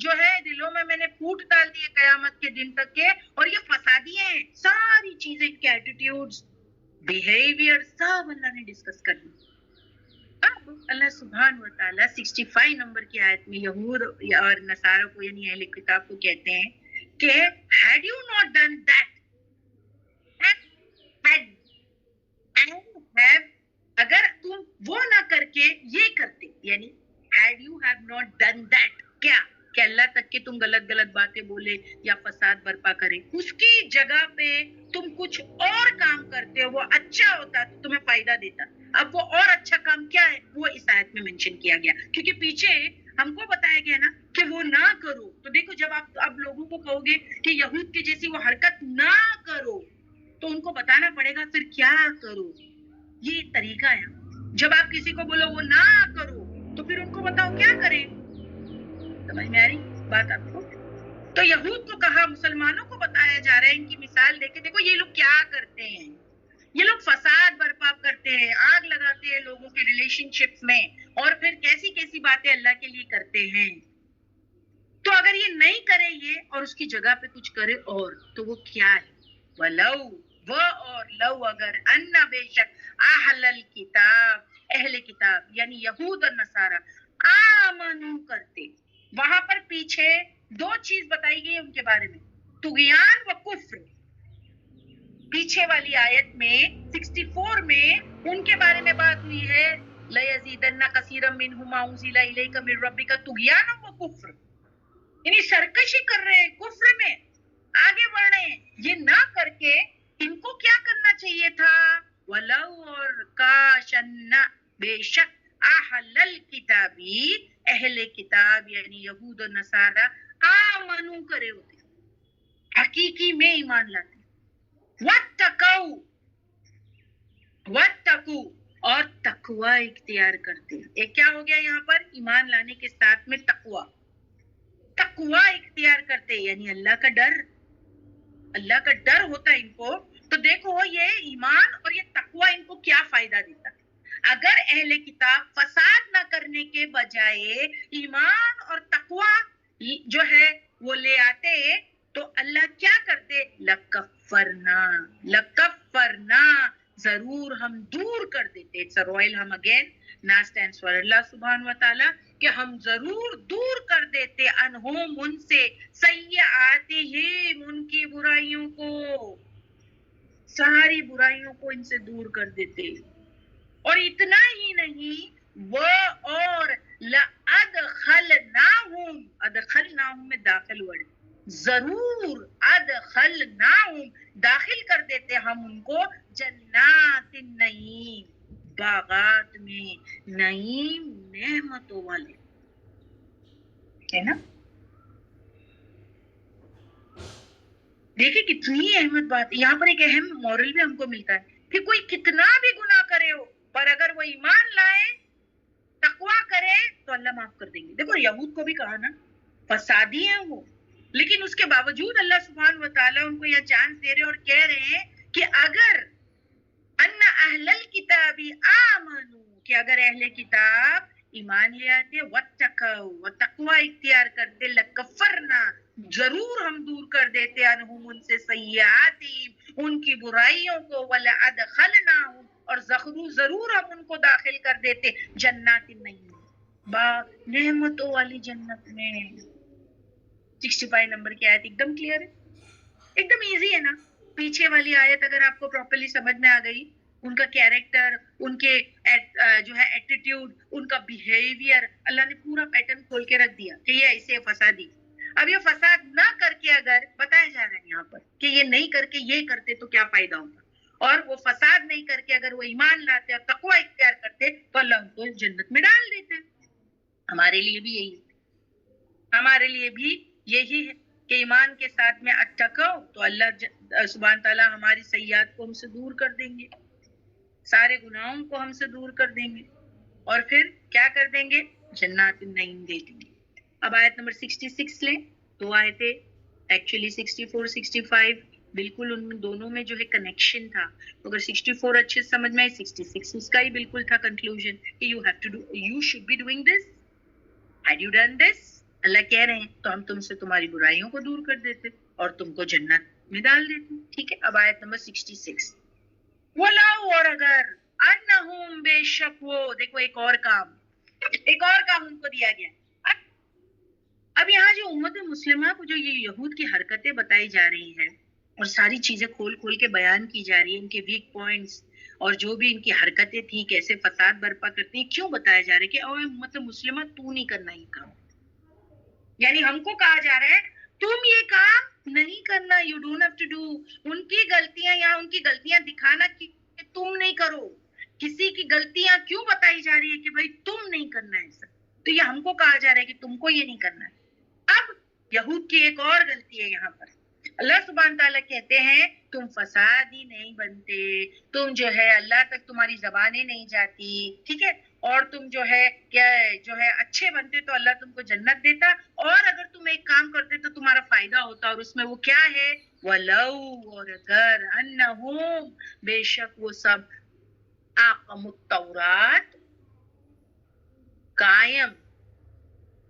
جو ہے دلوں میں نے پھوٹ ڈال دیے قیامت کے دن تک کے، اور یہ فسادی ہیں، ساری چیزیں ان کے ایٹیٹیوڈز، بیہیویئر سب اللہ نے ڈسکس کر لی۔ اب اللہ سبحانہ و تعالیٰ 65 نمبر کی آیت میں یہود اور نصارہ کو یعنی اہل کتاب کو کہتے ہیں کہ had you not done that اگر تم وہ نہ کر کے یہ کرتے، یعنی had you have not done that، کیا کہ اللہ تک کہ تم غلط باتیں بولے یا فساد برپا کرے، اس کی جگہ پہ تم کچھ اور کام کرتے ہو، وہ اچھا ہوتا تو تمہیں فائدہ دیتا۔ اب وہ اور اچھا کام کیا ہے وہ اس آیت میں منشن کیا گیا، کیونکہ پیچھے ہم کو بتایا گیا نا کہ وہ نہ کرو، تو دیکھو جب آپ اب لوگوں کو کہو گے کہ یہود کی جیسی وہ حرکت نہ کرو تو ان کو بتانا پڑے گا پھر کیا کرو۔ یہ طریقہ ہے، جب آپ کسی کو بولو وہ نہ کرو تو پھر ان کو بتاؤ کیا کریں۔ سمجھ میں آ رہی بات آپ کو؟ تو یہود کو کہا، مسلمانوں کو بتایا جا رہا ہے، ان کی مثال دیکھے دیکھو یہ لوگ کیا کرتے ہیں، یہ لوگ فساد برپا کرتے ہیں، آگ لگاتے ہیں لوگوں کے ریلیشن شپ میں، اور پھر کیسی کیسی باتیں اللہ کے لیے کرتے ہیں۔ تو اگر یہ نہیں کرے یہ اور اس کی جگہ پہ کچھ کرے اور، تو وہ کیا ہے؟ وَلَوْ، وہ اور لو اگر، ان بے شک، اہل الکتاب، اہل کتاب یعنی یہود اور نصارہ، آمنو کرتے، وہاں پر پیچھے دو چیز بتائی گئی ان کے بارے میں، طغیان و کفر۔ پیچھے والی آیت میں 64 میں ان کے بارے میں بات ہوئی ہے، لَيَزِيدَنَّ كَثِيرًا مِّنْهُمْ مَا أُنزِلَ إِلَيْكَ مِن رَّبِّكَ طُغْيَانًا وَكُفْرًا، یعنی سرکشی کر رہے ہیں، کفر میں آگے بڑھ رہے ہیں۔ یہ نہ کر کے ان کو کیا کرنا چاہیے تھا؟ وَلَوْ، اور کاش، اَنَّ بے شک، اہل الکتابی، اہل کتاب یعنی یہود و نصارہ، آمنو کرے ہوتے، حقیقی میں ایمان لاتے، وَاتَّقَوْا، وَاتَّقُوا، اور تقوی اختیار کرتے۔ ایک کیا ہو گیا یہاں پر؟ ایمان لانے کے ساتھ میں تقوی، تقوی اختیار کرتے یعنی اللہ کا ڈر، اللہ کا ڈر ہوتا ہے ان کو۔ تو دیکھو یہ ایمان اور یہ تقوی ان کو کیا فائدہ دیتا ہے۔ اگر اہل کتاب فساد نہ کرنے کے بجائے ایمان اور تقوی جو ہے وہ لے آتے تو اللہ کیا کرتے؟ لکفرنا، لکفرنا، ضرور ہم دور کر دیتے۔ اٹس رویل ہم اگین نا اسٹینڈس فار اللہ سبحانہ و تعالیٰ، کہ ہم ضرور دور کر دیتے انہم ان سے، سیئاتہم ان کی برائیوں کو، ساری برائیوں کو ان سے دور کر دیتے۔ اور اتنا ہی نہیں، وہ اور لَأَدْخَلْنَاهُمْ، ادخلناہم میں داخل ورڈ، ضرور ادخلناہم، داخل کر دیتے ہم ان کو، جنات النعیم، باغات میں، نعیم نعمتوں والے، ہے نا؟ دیکھیں کتنی اہمیت بات، یہاں پر ایک اہم مورل بھی ہم کو ملتا ہے کہ کوئی کتنا بھی گناہ کرے ہو پر اگر وہ ایمان لائے، تقوی کرے تو اللہ معاف کر دیں گے۔ دیکھو یہود کو بھی کہا نا فسادی ہیں وہ، لیکن اس کے باوجود اللہ سبحانہ و تعالیٰ ان کو یہ چانس دے رہے اور کہہ رہے ہیں کہ اگر ان اہل الکتاب آمنو، کہ اگر اہل کتاب ایمان لے آتے، واتقوا، تقوی اختیار کرتے، لکفرنا، ضرور ہم دور کر دیتے انہم ان سے، سیئاتہم ان کی برائیوں کو، ولادخلناہم، اور ضرور ہم ان کو داخل کر دیتے، جنات النعیم، نعمتوں والی جنت میں۔ 65 نمبر کی آیت ایک دم کلیئر ہے، ایک دم ایزی ہے نا۔ پیچھے والی آیت اگر آپ کو پراپرلی سمجھ میں آ گئی، ان کا کیریکٹر، ان کے جو ہے ایٹیٹیوڈ، ان کا بیہیویئر، اللہ نے پورا پیٹرن کھول کے رکھ دیا کہ یہ ایسے فسادی۔ اب یہ فساد نہ کر کے اگر بتایا جا رہا ہے یہاں پر کہ یہ نہیں کر کے یہ کرتے تو کیا فائدہ ہوتا, اور وہ فساد نہیں کر کے اگر وہ ایمان لاتے اور تقوی اختیار کرتے تو اللہ ان کو جنت میں ڈال دیتے. ہمارے لیے بھی یہی ہے, ہمارے لیے بھی یہی ہے کہ ایمان کے ساتھ میں اتقوا, تو اللہ سبحانہ تعالیٰ ہماری سیئات کو ہم سے دور کر دیں گے, سارے گناہوں کو ہم سے دور کر دیں گے, اور پھر کیا کر دیں گے, جنات النعیم دے دیں گے. اب آیت نمبر 66 لیں, دو آیتیں ایکچولی 64 65 بالکل ان دونوں میں جو ہے کنیکشن تھا. اگر 64 اچھے سمجھ میں آئے, 66 اس کا ہی بالکل تھا کنکلوژن کہ you have to do, you should be doing this, had you done this. Allah کہہ رہے ہیں تو ہم تم سے تمہاری برائیوں کو دور کر دیتے اور تم کو جنت میں ڈال دیتے. ٹھیک ہے, اب آیت نمبر 66. وَلَوْ, اور اگر, انہم, بے شک وہ, دیکھو ایک اور کام ان کو دیا گیا. اب یہاں جو امت مسلمہ کو جو یہ یہود کی حرکتیں بتائی جا رہی ہیں اور ساری چیزیں کھول کھول کے بیان کی جا رہی ہیں, ان کے ویک پوائنٹس اور جو بھی ان کی حرکتیں تھیں, کیسے فساد برپا کرتی ہیں, کیوں بتایا جا رہا ہے کہ اوہ امت مسلمہ تو نہیں کرنا یہ کام. یعنی ہم کو کہا جا رہا ہے تم یہ کام نہیں کرنا, you don't have to do. ان کی غلطیاں یا ان کی غلطیاں دکھانا کہ تم نہیں کرو, کسی کی غلطیاں کیوں بتائی جا رہی ہے کہ بھائی تم نہیں کرنا ہے ایسا, تو یہ ہم کو کہا جا رہا ہے کہ تم کو یہ نہیں کرنا ہے. اب یہود کی ایک اور غلطی ہے یہاں پر. اللہ سبحانہ تعالیٰ کہتے ہیں تم فساد ہی نہیں بنتے, تم جو ہے اللہ تک تمہاری زبانیں نہیں جاتی, ٹھیک ہے, اور تم جو ہے کیا جو ہے اچھے بنتے تو اللہ تم کو جنت دیتا, اور اگر تم ایک کام کرتے تو تمہارا فائدہ ہوتا, اور اس میں وہ کیا ہے, وَلَوْ, اور اگر, انہم, بے شک وہ سب, اقاموا التورات, قائم,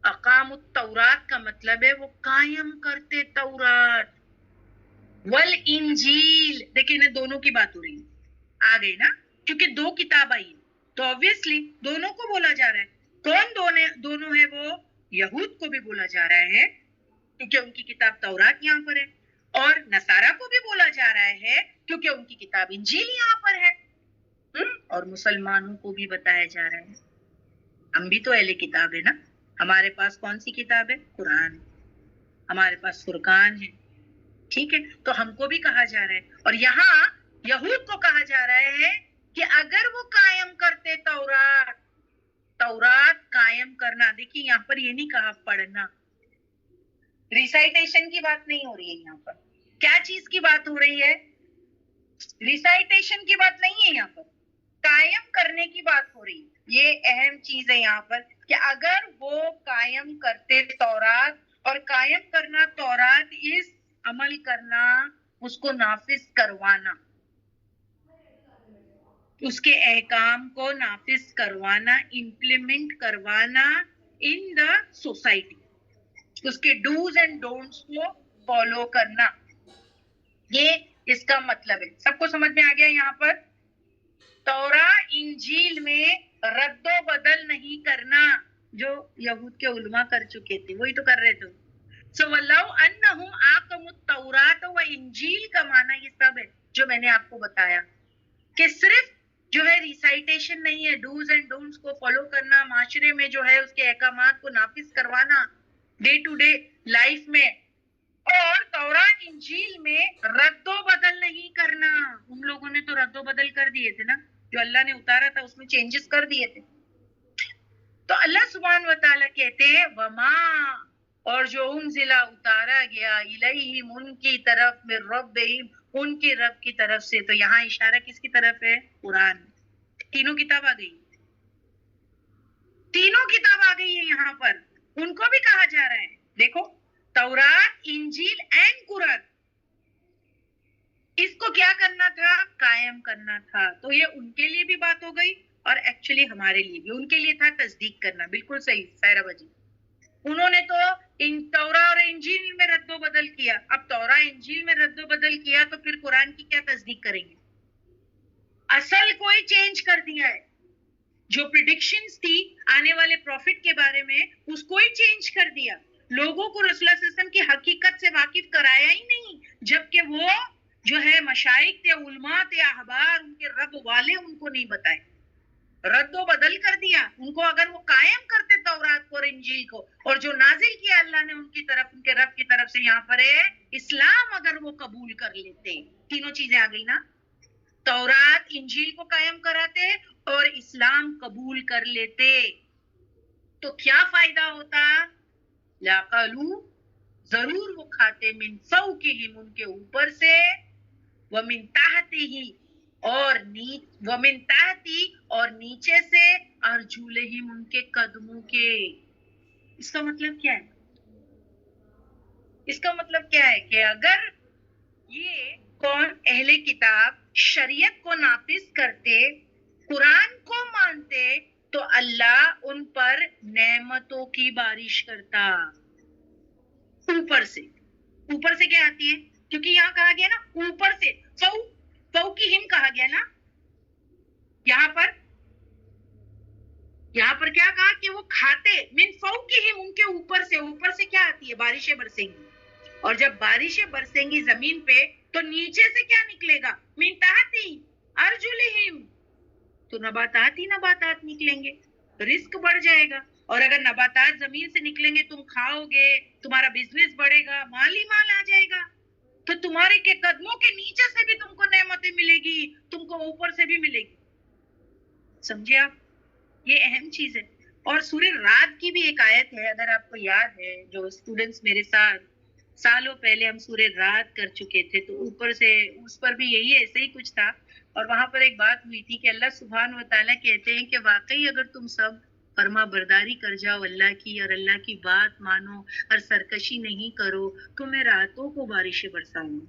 اقام التورات کا مطلب ہے وہ قائم کرتے تورات, والانجیل, دیکھیں انہیں دونوں کی بات ہو رہی ہے, آ گئی نا, کیونکہ دو کتاب آئی تو obviously دونوں کو بولا جا رہا ہے. کون دونوں ہے وہ, یہود کو بھی بولا جا رہا ہے کیونکہ ان کی کتاب تورات یہاں پر ہے, اور نصارہ کو بھی بولا جا رہا ہے کیونکہ ان کی کتاب انجیل یہاں پر ہے, اور مسلمانوں کو بھی بتایا جا رہا ہے. ہم بھی تو اہل کتاب ہے نا, ہمارے پاس کون سی کتاب ہے, قرآن, ہمارے پاس فرقان ہے, ٹھیک ہے, تو ہم کو بھی کہا جا رہا ہے. اور یہاں یہود کو کہا جا رہا ہے کہ اگر وہ قائم کرتے تورات قائم کرنا, دیکھیے یہاں پر یہ نہیں کہا پڑھنا, ریسائٹیشن کی بات نہیں ہو رہی ہے یہاں پر. کیا چیز کی بات ہو رہی ہے, ریسائٹیشن کی بات نہیں ہے یہاں پر, قائم کرنے کی بات ہو رہی ہے. یہ اہم چیز ہے یہاں پر کہ اگر وہ قائم کرتے تورات, اور قائم کرنا تورات اس عمل کرنا, اس کو نافذ کروانا, اس کے احکام کو نافذ کروانا, امپلیمنٹ کروانا ان دا سوسائٹی, اس کے ڈوز اینڈ ڈونٹس کو فالو کرنا, یہ اس کا مطلب ہے. سب کو سمجھ میں آ گیا یہاں پر؟ تورات انجیل میں رد و بدل نہیں کرنا, جو یہود کے علماء کر چکے تھے وہی تو کر رہے تھے. سو وَلَوْ أَنَّهُمْ أَقَامُوا التَّوْرَاةَ وَإِنجِیل کا معنی یہ سب ہے جو میں نے آپ کو بتایا, کہ صرف جو ہے ریسائٹیشن نہیں ہے, ڈوز اینڈ ڈونٹس کو فالو کرنا, معاشرے میں جو ہے اس کے احکامات کو نافذ کروانا ڈے ٹو ڈے لائف میں, اور تورات انجیل میں رد و بدل نہیں کرنا. ان لوگوں نے تو رد و بدل کر دیے تھے نا, جو اللہ نے اتارا تھا اس میں چینجز کر دیے تھے. تو اللہ سبحانہ و تعالیٰ کہتے ہیں وما, اور جو انزلہ اتارا گیا, الیہم, ان کی طرف, من ربہم, ان کے رب کی طرف سے. تو یہاں اشارہ کس کی طرف ہے, قرآن. تینوں کتاب آ گئی, تینوں کتاب آ گئی ہے یہاں پر. ان کو بھی کہا جا رہا ہے, دیکھو تورات, انجیل اینڈ قرآن, اس کو کیا کرنا تھا, قائم کرنا تھا. تو یہ ان کے لیے بھی بات ہو گئی, اور ایکچولی ہمارے لیے بھی. ان کے لیے تھا تصدیق کرنا, بالکل صحیح سائرہ جی. انہوں نے تو ان تورا اور انجیل میں رد و بدل کیا. اب تورا انجیل میں رد و بدل کیا تو پھر قرآن کی کیا تصدیق کریں گے؟ اصل کوئی چینج کر دیا ہے, جو پریڈکشنز تھی آنے والے پروفٹ کے بارے میں اس کو ہی چینج کر دیا. لوگوں کو رسول اللہ صلی اللہ علیہ وسلم کی حقیقت سے واقف کرایا ہی نہیں, جبکہ وہ جو ہے مشائخ تھے, علماء تھے, احبار, ان کے رب والے ان کو نہیں بتائے, رد و بدل کر دیا. ان کو اگر وہ قائم کرتے تورات کو اور انجیل کو, اور جو نازل کیا اللہ نے ان کی طرف, ان کے رب کی طرف سے, یہاں پر ہے اسلام اگر وہ قبول کر لیتے. تینوں چیزیں آ گئی نا, تورات انجیل کو قائم کراتے اور اسلام قبول کر لیتے, تو کیا فائدہ ہوتا؟ لاقلو, ضرور وہ کھاتے, من فوقہم, ان کے اوپر سے, ومن تحتہ, اور ومن تحتی, اور نیچے سے, ارجلہم, ان کے قدموں کے. اس کا مطلب کیا ہے؟ اس کا مطلب کیا ہے کہ اگر یہ کون اہل کتاب شریعت کو نافذ کرتے, قرآن کو مانتے, تو اللہ ان پر نعمتوں کی بارش کرتا اوپر سے. اوپر سے کیا آتی ہے؟ کیونکہ یہاں کہا گیا نا اوپر سے, فوقہم کہا گیا نا, یہاں پر کیا کہا کہ وہ کھاتے, من فوقہم, ان کے اوپر سے. اوپر سے کیا آتی ہے؟ بارشیں برسیں گی, اور جب بارشیں برسیں گی زمین پہ تو نیچے سے کیا نکلے گا؟ من تحتی ارجلہم, تو نباتات ہی نباتات نکلیں گے, رزق بڑھ جائے گا. اور اگر نباتات زمین سے نکلیں گے, تم کھاؤ گے, تمہارا بزنس بڑھے گا, مال ہی مال آ جائے گا, تو تمہارے کے قدموں کے نیچے سے بھی تم کو نعمتیں ملے گی, تم کو اوپر سے بھی ملے گی. سمجھے آپ؟ یہ اہم چیز ہے. اور سورہ رات کی بھی ایک آیت ہے, اگر آپ کو یاد ہے, جو اسٹوڈنٹس میرے ساتھ سالوں پہلے ہم سورہ رات کر چکے تھے, تو اوپر سے اس پر بھی یہی ایسے ہی کچھ تھا, اور وہاں پر ایک بات ہوئی تھی کہ اللہ سبحانہ و تعالیٰ کہتے ہیں کہ واقعی اگر تم سب فرما برداری کر جاؤ اللہ کی, اور اللہ کی بات مانو, اور سرکشی نہیں کرو, تو میں راتوں کو بارشیں برساؤں گا,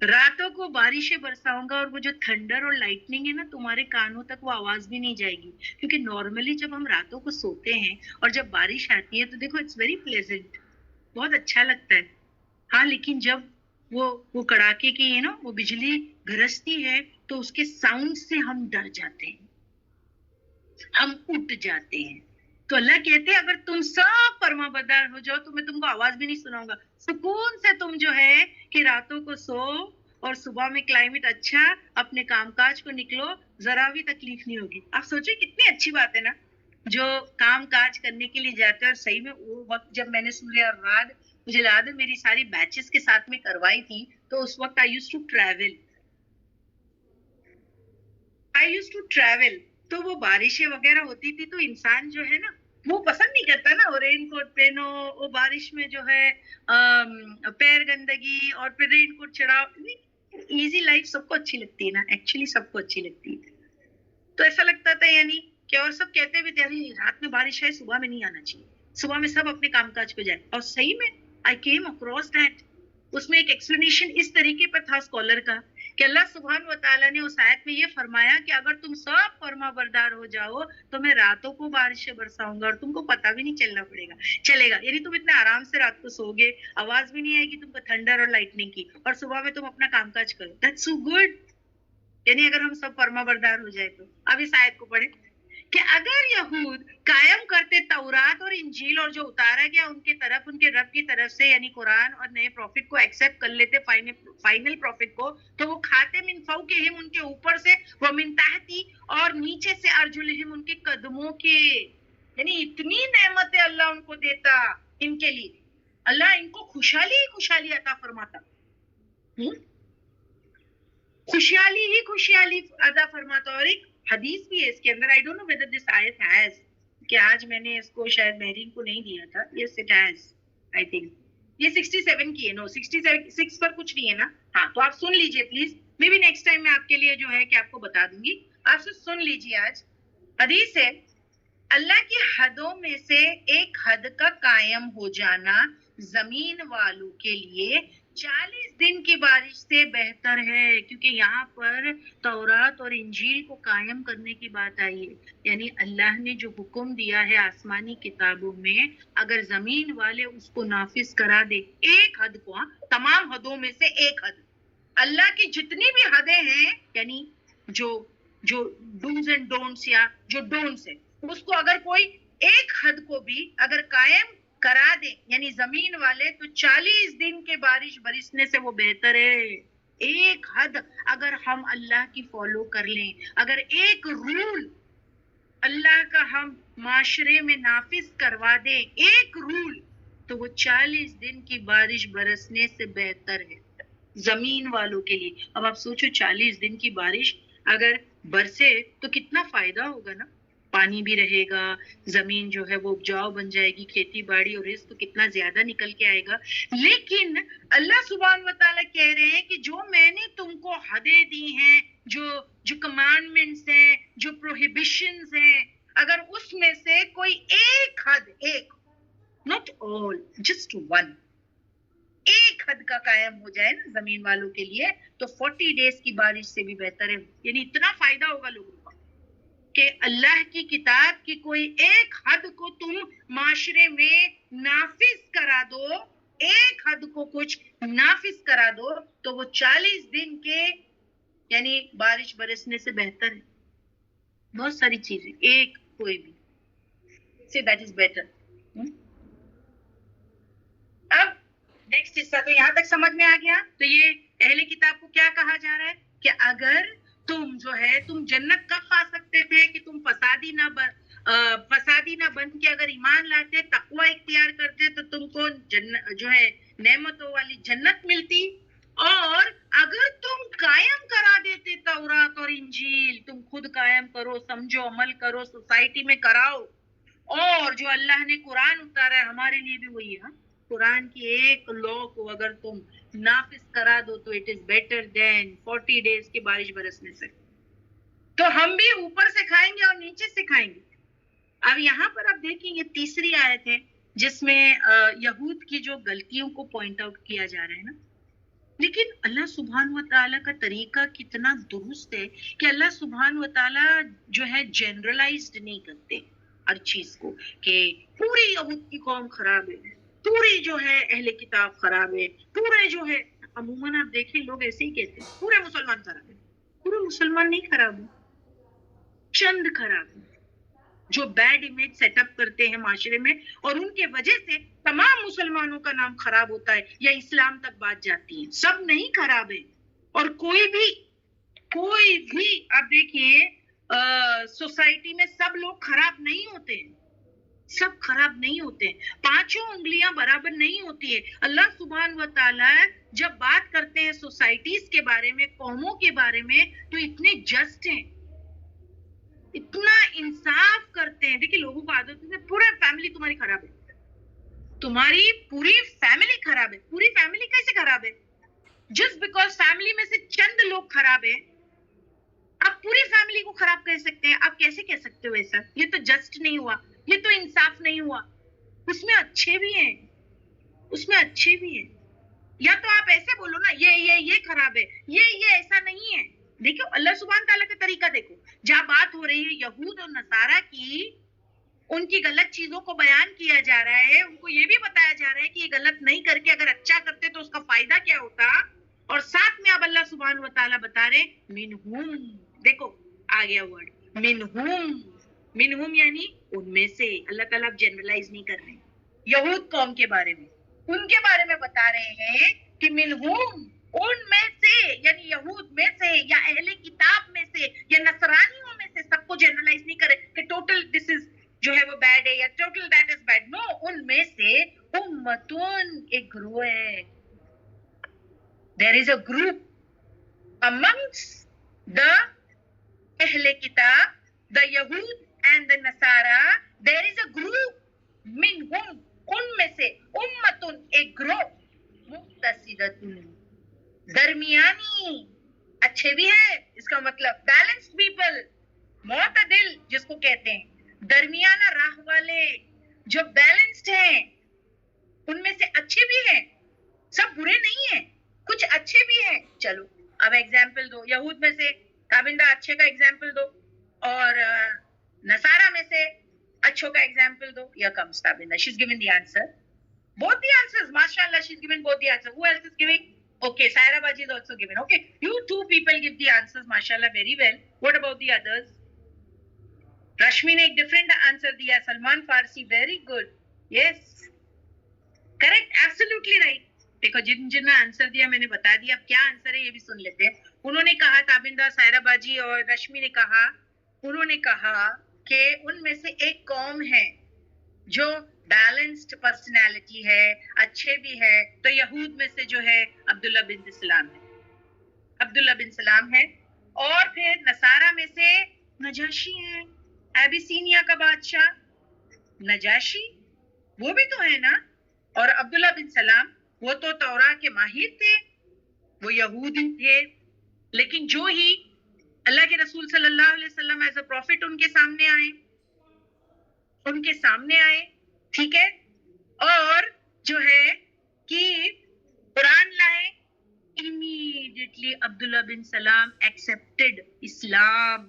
راتوں کو بارشیں برساؤں گا, اور وہ جو تھنڈر اور لائٹننگ ہے نا, تمہارے کانوں تک وہ آواز بھی نہیں جائے گی. کیونکہ نارملی جب ہم راتوں کو سوتے ہیں اور جب بارش آتی ہے تو دیکھو اٹس ویری پلیزنٹ, بہت اچھا لگتا ہے. ہاں, لیکن جب وہ کڑاکے کی وہ بجلی گرجتی ہے تو اس کے ساؤنڈ سے ہم ڈر جاتے ہیں, ہم اٹھ جاتے ہیں. تو اللہ کہتے ہیں اگر تم سب فرما بردار ہو جاؤ تو میں تم کو آواز بھی نہیں سناؤں گا. سکون سے تم جو ہے کہ راتوں کو سو, اور صبح میں کلائمیٹ اچھا, اپنے کام کاج کو نکلو, ذرا بھی تکلیف نہیں ہوگی. آپ سوچیں کتنی اچھی بات ہے نا, جو کام کاج کرنے کے لیے جاتے ہیں. اور صحیح میں وہ وقت جب میں نے سورہ رات, مجھے یاد ہے میری ساری بیچز کے ساتھ میں کروائی تھی, تو اس وقت I used to travel, تو وہ بارشیں وغیرہ ہوتی تھی, تو انسان جو ہے نا وہ پسند نہیں کرتا نا, اور رین کوٹ پہنو, وہ بارش میں جو ہے پیر گندگی, اور پھر رین کوٹ چڑھاؤ. ایزی لائف سب کو اچھی لگتی ہے نا, ایکچولی سب کو اچھی لگتی ہے. تو ایسا لگتا تھا کہ, اور سب کہتے بھی تھے رات میں بارش ہے, صبح میں نہیں آنا چاہیے, صبح میں سب اپنے کام کاج پہ جائے. اور صحیح میں I came across that, اس میں ایک ایکسپلینیشن اس طریقے پر تھا اسکالر کا, کہ اللہ سبحانہ و تعالیٰ نے اس آیت میں یہ فرمایا کہ اگر تم سب فرما بردار ہو جاؤ تو میں راتوں کو بارشیں برساؤں گا, اور تم کو پتہ بھی نہیں چلے گا. یعنی تم اتنے آرام سے رات کو سو گے, آواز بھی نہیں آئے گی تم کو تھنڈر اور لائٹننگ کی, اور صبح میں تم اپنا کام کاج کرو. That's so good. یعنی اگر ہم سب فرما بردار ہو جائے تو. اب اس آیت کو پڑھیں کہ اگر یہود قائم کرتے تورات اور انجیل, اور جو اتارا گیا ان کے طرف, ان کے رب کی طرف سے, یعنی قرآن اور نئے پروفٹ کو ایکسیپٹ کر لیتے, فائنل پروفٹ کو, تو وہ کھاتے من فوقہم, ان کے اوپر سے, ومن تحتی, اور نیچے سے, ارجلہم, ان کے قدموں کے. یعنی اتنی نعمتیں اللہ ان کو دیتا, ان کے لیے اللہ ان کو خوشحالی عطا فرماتا, خوشحالی عطا فرماتا. اور ایک حدیث بھی ہے اس کے اندر, I don't know whether this ayat has, کہ آج میں نے اس کو شاید مہرین کو نہیں دیا تھا. Yes it has, I think. یہ 67 کی ہے, نو 66 پر کچھ نہیں ہے نا. ہاں, تو آپ سن لیجئے please, maybe next time میں آپ کے لیے جو ہے کہ آپ کو بتا دوں گی, آپ سے سن لیجئے. آج حدیث ہے, اللہ کی حدوں میں سے ایک حد کا قائم ہو جانا زمین والوں کے لیے 40 دن کی بارش سے بہتر ہے. کیونکہ یہاں پر تورات اور انجیل کو قائم کرنے کی بات آئی ہے. یعنی اللہ نے جو حکم دیا ہے آسمانی کتابوں میں, اگر زمین والے اس کو نافذ کرا دے, ایک حد کو, تمام حدوں میں سے ایک حد, اللہ کی جتنی بھی حدیں ہیں, یعنی جو ڈوز اینڈ ڈونٹس, یا جو ڈونٹس ہے, اس کو اگر کوئی ایک حد کو بھی اگر قائم کرا دے, یعنی زمین والے, تو 40 دن کے بارش برسنے سے وہ بہتر ہے. ایک حد اگر ہم اللہ کی فالو کر لیں, اگر ایک رول اللہ کا ہم معاشرے میں نافذ کروا دے ایک رول تو وہ 40 دن کی بارش برسنے سے بہتر ہے زمین والوں کے لیے. اب آپ سوچو 40 دن کی بارش اگر برسے تو کتنا فائدہ ہوگا نا. پانی بھی رہے گا, زمین جو ہے وہ اپجاؤ بن جائے گی, کھیتی باڑی اور رزق کتنا زیادہ نکل کے آئے گا. لیکن اللہ سبحانہ و تعالیٰ کہہ رہے ہیں کہ جو میں نے تم کو حدیں دی ہیں, جو کمانڈمنٹس ہیں, جو پروہیبیشنز ہیں, اگر اس میں سے کوئی ایک حد, ایک, not all, just one, ایک حد کا قائم ہو جائے نا زمین والوں کے لیے تو 40 ڈیز کی بارش سے بھی بہتر ہے. یعنی اتنا فائدہ ہوگا لوگوں کو کہ اللہ کی کتاب کی کوئی ایک حد کو تم معاشرے میں نافذ کرا دو, ایک حد کو کچھ نافذ کرا دو تو وہ 40 دن کے یعنی بارش برسنے سے بہتر ہے. بہت ساری چیزیں, ایک کوئی بھی سے دیٹ از بیٹر. اب نیکسٹ حصہ تو یہاں تک سمجھ میں آ گیا. تو یہ اہل کتاب کو کیا کہا جا رہا ہے کہ اگر تم جو ہے تم جنت کب پا سکتے تھے کہ تم فسادی نہ بن کے اگر ایمان لاتے, تقوی اختیار کرتے تو تم کو جو ہے نعمتوں والی جنت ملتی. اور اگر تم قائم کرا دیتے تورات اور انجیل, تم خود قائم کرو, سمجھو, عمل کرو, سوسائٹی میں کراؤ, اور جو اللہ نے قرآن اتارا ہے ہمارے لیے بھی وہی ہے, قرآن کی ایک لا کو اگر تم نافذ کرا دو تو it is better than 40 days کی بارش برسنے سے. تو ہم بھی اوپر سے کھائیں گے اور نیچے سے کھائیں گے. اب یہاں پر آپ دیکھیں یہ تیسری آیت ہے جس میں یہود کی جو غلطیوں کو پوائنٹ آؤٹ کیا جا رہا ہے نا. لیکن اللہ سبحانہ و تعالیٰ کا طریقہ کتنا درست ہے کہ اللہ سبحانہ و تعالیٰ جو ہے جنرلائزڈ نہیں کرتے ہر چیز کو کہ پوری یہود کی قوم خراب ہے, پوری جو ہے اہل کتاب خراب ہے, پورے جو ہے. عموماً آپ دیکھیں لوگ ایسے ہی کہتے ہیں پورے مسلمان خراب ہیں. پورے مسلمان نہیں خراب ہیں, چند خراب ہیں جو بیڈ امیج سیٹ اپ کرتے ہیں معاشرے میں, اور ان کے وجہ سے تمام مسلمانوں کا نام خراب ہوتا ہے یا اسلام تک بات جاتی ہے. سب نہیں خراب ہے, اور کوئی بھی آپ دیکھیے سوسائٹی میں سب لوگ خراب نہیں ہوتے ہیں, سب خراب نہیں ہوتے ہیں, 5 انگلیاں برابر نہیں ہوتی ہے. اللہ سبحانہ و تعالیٰ جب بات کرتے ہیں سوسائٹیز کے بارے میں, قوموں کے بارے میں, تو اتنے جسٹ ہیں, اتنا انصاف کرتے ہیں. دیکھیں لوگوں کو عادت ہے پورا فیملی تمہاری خراب ہے, تمہاری پوری فیملی خراب ہے. پوری فیملی کیسے خراب ہے؟ جسٹ بیکاز فیملی میں سے چند لوگ خراب ہیں آپ پوری فیملی کو خراب کہہ سکتے ہیں؟ آپ کیسے کہہ سکتے ہو ایسا؟ یہ تو جسٹ نہیں ہوا, یہ تو انصاف نہیں ہوا. اس میں اچھے بھی ہیں, اس میں اچھے بھی ہیں. یا تو آپ ایسے بولو نا یہ خراب ہے, یہ ایسا نہیں ہے. دیکھو اللہ سبحانہ تعالیٰ کا طریقہ دیکھو, جہاں بات ہو رہی ہے یہود اور نصارہ کی, ان کی غلط چیزوں کو بیان کیا جا رہا ہے, ان کو یہ بھی بتایا جا رہا ہے کہ یہ غلط نہیں کر کے اگر اچھا کرتے تو اس کا فائدہ کیا ہوتا. اور ساتھ میں اب اللہ سبحانہ و تعالیٰ بتا رہے منہم, دیکھو آ گیا ورڈ منہم یعنی ان میں سے. اللہ تعالیٰ اب جنرلائز نہیں کر رہے یہود قوم کے بارے میں, ان کے بارے میں بتا رہے ہیں کہ منہم ان میں سے, یعنی یہود میں سے یا اہل کتاب میں سے یا نصرانیوں میں سے. سب کو جنرلائز نہیں کرے کہ ٹوٹل دس از جو ہے وہ بیڈ ہے یا ٹوٹل دیٹ از بیڈ. نو, ان میں سے امتون ایک گروہ ہے. There is a group amongst the Ahl Kitab, the Yahud and the Nasara. There is a group minhum, ان میں سے, امتن ایک گروہ, مقتصدتن درمیانی, اچھے بھی ہے, اس کا مطلب بیلنسڈ پیپل, معتدل جس کو کہتے ہیں, درمیانہ راہ والے جو بیلنسڈ ہیں. ان میں سے اچھے بھی ہیں, سب برے نہیں ہیں, کچھ اچھے بھی ہیں. چلو اب ایگزامپل دو, یہود میں سے تابندہ اچھے کا ایگزامپل دو, اور نصارہ میں سے اچھوں کا ایگزامپل دو. یا کم تابندہ, she's given the answer, both the answers, mashallah, she's given both the answers. Who else is giving? Okay, Saira Baji is also given. Okay, you 2 people give the answers, mashallah, very well. What about the others? Rashmi نے ایک different answer دیا, Salman Farsi, very good. Yes, correct, absolutely right. دیکھو جن نے آنسر دیا میں نے بتا دیا, اب کیا آنسر ہے یہ بھی سن لیتے ہیں. انہوں نے کہا تابندہ سائرہ باجی اور رشمی نے کہا, انہوں نے کہا کہ ان میں سے ایک قوم ہے جو بیلنسڈ پرسنالٹی ہے, اچھے بھی ہے, تو یہود میں سے جو ہے عبداللہ بن سلام ہے, عبداللہ بن سلام ہے. اور پھر نصارہ میں سے نجاشی ہے, ایبیسینیا کا بادشاہ نجاشی, وہ بھی تو ہے نا. اور عبداللہ بن سلام وہ تو تورات کے ماہر تھے, وہ یہودی تھے, لیکن جو ہی اللہ کے رسول صلی اللہ علیہ وسلم ایز اے پروفٹ ان کے سامنے آئے, ٹھیک ہے, اور جو ہے کہ قرآن لائے, immediately عبداللہ بن سلام accepted اسلام.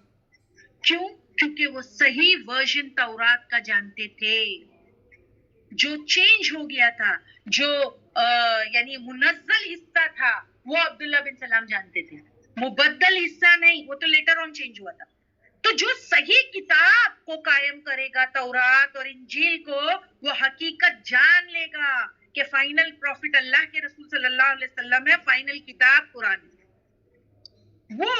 کیوں؟ کیونکہ وہ صحیح ورژن تورات کا جانتے تھے. جو چینج ہو گیا تھا, جو یعنی منزل حصہ تھا, وہ عبداللہ بن سلام جانتے تھے, مبدل حصہ نہیں, وہ تو لیٹر آن چینج ہوا تھا. تو جو صحیح کتاب کو قائم کرے گا, تورات اور انجیل کو, وہ حقیقت جان لے گا کہ فائنل پروفٹ اللہ کے رسول صلی اللہ علیہ وسلم ہے, فائنل کتاب قرآن ہے. وہ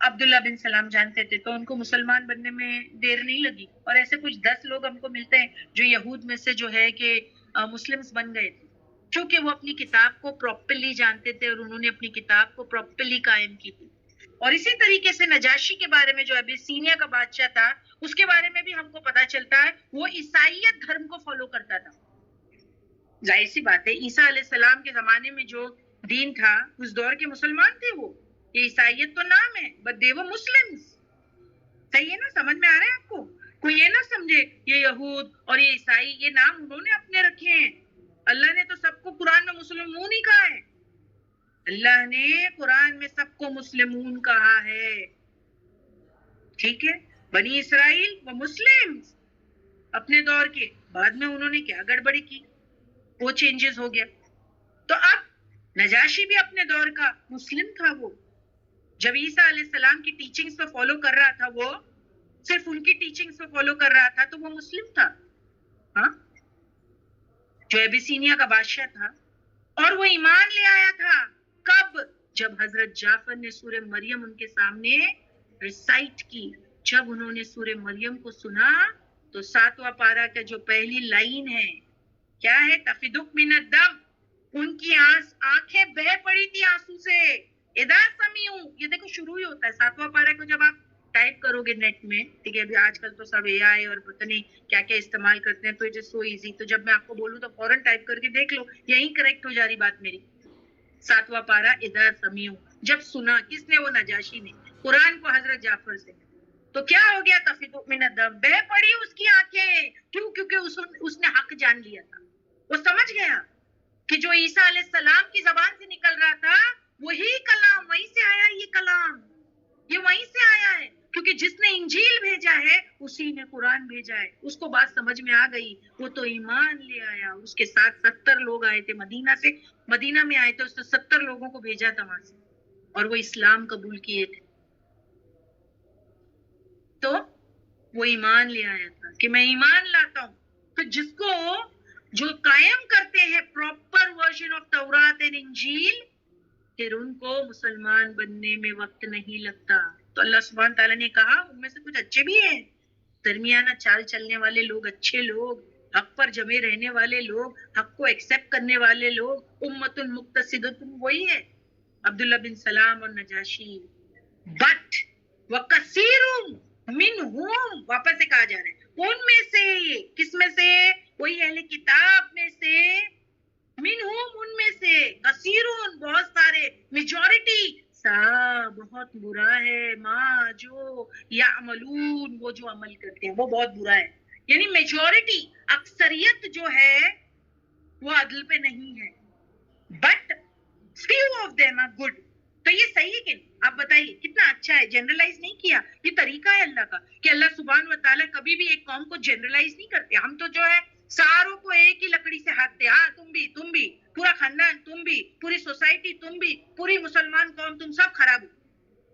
عبداللہ بن سلام جانتے تھے, تو ان کو مسلمان بننے میں دیر نہیں لگی. اور ایسے کچھ 10 لوگ ہم کو ملتے ہیں جو یہود میں سے جو ہے کہ مسلمز بن گئے تھے, کیونکہ وہ اپنی کتاب کو پراپرلی جانتے تھے اور انہوں نے اپنی کتاب کو پراپرلی قائم کی تھی. اور اسی طریقے سے نجاشی کے بارے میں, جو ابیسینیا کا بادشاہ تھا, اس کے بارے میں بھی ہم کو پتا چلتا ہے وہ عیسائیت دھرم کو فالو کرتا تھا. ظاہر سی بات ہے, عیسیٰ علیہ السلام کے زمانے میں جو دین تھا اس دور کے مسلمان تھے وہ. یہ عیسائیت تو نام ہے, بٹ دے وہ مسلمز. صحیح ہے نا, سمجھ میں آ رہا ہے آپ کو؟ کوئی یہ نہ سمجھے یہ یہود اور یہ عیسائی, یہ نام انہوں نے اپنے رکھے ہیں. اللہ نے تو سب کو قرآن میں مسلمون ہی کہا ہے. اللہ نے قرآن میں سب کو مسلمون کہا ہے, ٹھیک ہے. بنی اسرائیل وہ مسلم اپنے دور کے, بعد میں انہوں نے کیا گڑبڑی کی, وہ چینجز ہو گیا. تو اب نجاشی بھی اپنے دور کا مسلم تھا. وہ جب عیسیٰ علیہ السلام کی ٹیچنگز پہ فالو کر رہا تھا, وہ صرف ان کی ٹیچنگز پہ فالو کر رہا تھا, تو وہ مسلم تھا. ہاں, جو ایبیسینیا کا بادشاہ تھا, اور وہ ایمان لے آیا تھا. کب؟ جب حضرت جعفر نے سورہ مریم ان کے سامنے ریسائٹ کی. جب انہوں نے سورہ مریم کو سنا تو 7واں پارہ کا جو پہلی لائن ہے, کیا ہے؟ تفیدک من الدم, ان کی آنکھیں بہہ پڑی تھی آنسو سے. اذا سمیعوا, یہ دیکھو شروع ہی ہوتا ہے 7واں پارہ کو. جب آپ ٹائپ کرو گے نیٹ میں, ٹھیک ہے, ابھی آج کل تو سب اے آئی اور پتہ نہیں کیا کیا استعمال کرتے ہیں, تو اٹ از سو ایزی. تو جب میں آپ کو بولوں تو فوراً ٹائپ کر کے دیکھ لو, یہی کریکٹ ہو جا رہی بات میری. 7واں پارہ اذا سمیعوا, جب سنا. کس نے؟ وہ نجاشی نے, قرآن کو حضرت جعفر سے. تو کیا ہو گیا؟ تفیض من الدم, بہہ پڑی اس کی آنکھیں. کیوں؟ کیونکہ اس نے حق جان لیا تھا. وہ سمجھ گیا کہ جو عیسیٰ علیہ السلام کی زبان سے نکل رہا تھا وہی کلام, وہیں سے آیا یہ کلام, یہ وہیں سے آیا ہے. کیونکہ جس نے انجیل بھیجا ہے اسی نے قرآن بھیجا ہے. اس کو بات سمجھ میں آ گئی, وہ تو ایمان لے آیا. اس کے ساتھ 70 لوگ آئے تھے مدینہ سے, مدینہ میں آئے تھے, اس نے 70 لوگوں کو بھیجا تھا وہاں سے, اور وہ اسلام قبول کیے تھے. تو وہ ایمان لے آیا تھا کہ میں ایمان لاتا ہوں. تو جس کو جو قائم کرتے ہیں پراپر ورژن آف تورات اینڈ انجیل, پھر ان کو مسلمان بننے میں وقت نہیں لگتا. تو اللہ سبحانہ تعالیٰ نے کہا ان میں سے کچھ اچھے بھی ہیں, درمیانہ چال چلنے والے لوگ, اچھے لوگ, حق پر جمے رہنے والے لوگ, حق کو ایکسیپٹ کرنے والے لوگ. امت مقتصدۃ, وہی ہے عبداللہ بن سلام اور نجاشی. بٹ وکثیر منہم, واپس سے کہا جا رہا ہے ان میں سے. کس میں سے؟ وہی اہل کتاب میں سے. منہم, ان میں سے. کثیرون, بہت سارے, میجورٹی. سا, بہت برا ہے. ما, جو. یعملون, وہ جو عمل کرتے ہیں وہ بہت برا ہے. یعنی میجورٹی, اکثریت جو ہے وہ عدل پہ نہیں ہے. But few of them are good. تو یہ صحیح ہے کہ نہیں؟ آپ بتائیے کتنا اچھا ہے. جنرلائز نہیں کیا. یہ طریقہ ہے اللہ کا کہ اللہ سبحانہ و تعالیٰ کبھی بھی ایک قوم کو جنرلائز نہیں کرتے. ہم تو جو ہے ساروں کو ایک ہی لکڑی سے ہانکتے. ہاں, تم بھی, پورا خاندان تم بھی, پوری سوسائٹی تم بھی, پوری مسلمان قوم تم سب خراب ہو.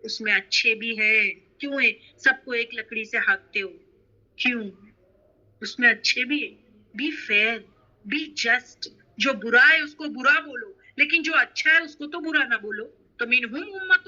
اس میں اچھے بھی ہے. کیوں ہے سب کو ایک لکڑی سے ہانکتے ہو؟ کیوں؟ اس میں اچھے بھی ہے. Be fair, be just. جو برا ہے اس کو برا بولو, لیکن جو اچھا ہے اس کو تو برا نہ بولو. تو منہم امۃ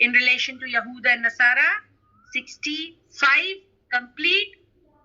in relation to Yahud and Nasara, 65 complete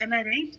Am I right?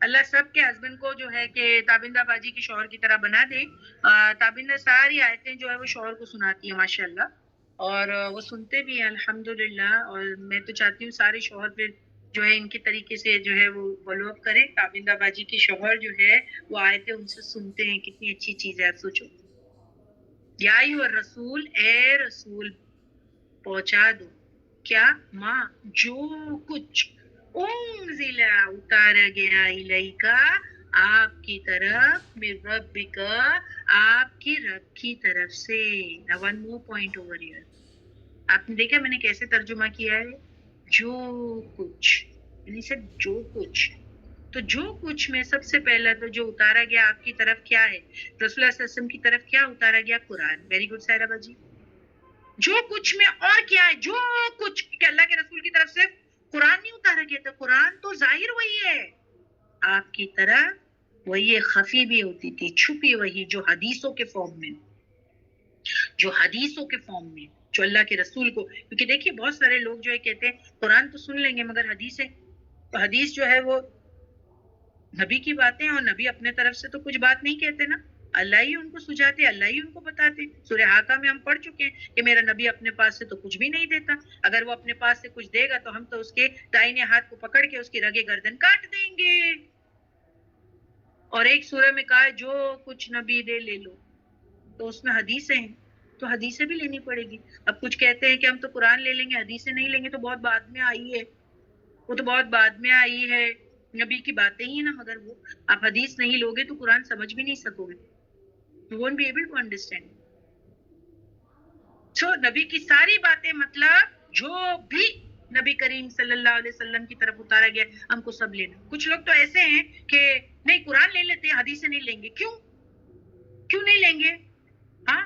اللہ سب کے ہسبینڈ کو جو ہے کہ تابندہ باجی کے شوہر کی طرح بنا دے. تابندہ ساری آیتیں جو ہے وہ شوہر کو سناتی ہے ماشاءاللہ، اور وہ سنتے بھی ہیں الحمدللہ. اور میں تو چاہتی ہوں سارے شوہر پھر جو ہے ان کے طریقے سے جو ہے وہ فالو اپ کریں. تابندہ باجی کے شوہر جو ہے وہ آیتیں ان سے سنتے ہیں، کتنی اچھی چیز ہے. آپ سوچو، یا ایھا رسول، اے رسول پہنچا دو کیا، ماں جو کچھ انزل اتارا گیا الیکا آپ کی طرف، من ربک آپ کی رب کی طرف سے. One more point over here. آپ نے دیکھا میں نے کیسے ترجمہ کیا ہے؟ جو کچھ، یعنی صرف جو کچھ. تو جو کچھ میں سب سے پہلا تو جو اتارا گیا آپ کی طرف کیا ہے؟ رسول اللہ صلی اللہ علیہ وسلم کی طرف کیا اتارا گیا؟ قرآن. ویری گڈ سائرہ باجی. جو کچھ میں اور کیا ہے؟ جو کچھ کہ اللہ کے رسول کی طرف سے قرآن نہیں اتارا گیا تھا. قرآن تو ظاہر وہی ہے آپ کی طرف، وہی خفی بھی ہوتی تھی، چھپی وہی جو حدیثوں کے فارم میں، جو حدیثوں کے فارم میں جو اللہ کے رسول کو. کیونکہ دیکھیے بہت سارے لوگ جو ہے کہتے ہیں قرآن تو سن لیں گے مگر حدیث ہے، تو حدیث جو ہے وہ نبی کی باتیں، اور نبی اپنے طرف سے تو کچھ بات نہیں کہتے نا، اللہ ہی ان کو سجاتے، اللہ ہی ان کو بتاتے. سورہ حاقہ میں ہم پڑھ چکے ہیں کہ میرا نبی اپنے پاس سے تو کچھ بھی نہیں دیتا. اگر وہ اپنے پاس سے کچھ دے گا تو ہم تو اس کے دائیں ہاتھ کو پکڑ کے اس کی رگے گردن کاٹ دیں گے. اور ایک سورہ میں کہا ہے جو کچھ نبی دے لے لو، تو اس میں حدیثیں ہیں تو حدیثیں بھی لینی پڑے گی. اب کچھ کہتے ہیں کہ ہم تو قرآن لے لیں گے حدیثیں نہیں لیں گے، تو بہت بعد میں آئی ہے، وہ تو بہت بعد میں آئی ہے، نبی کی باتیں ہی ہیں نا. مگر وہ آپ حدیث نہیں لوگے تو قرآن سمجھ بھی نہیں سکو گے. You won't be able to understand. So نبی کی ساری باتیں، مطلب جو بھی نبی کریم صلی اللہ علیہ وسلم کی طرف اتارا گیا ہم کو سب لینا. کچھ لوگ تو ایسے ہیں کہ نہیں قرآن لے لیتے ہیں حدیثیں نہیں لیں گے. کیوں نہیں لیں گے؟ ہاں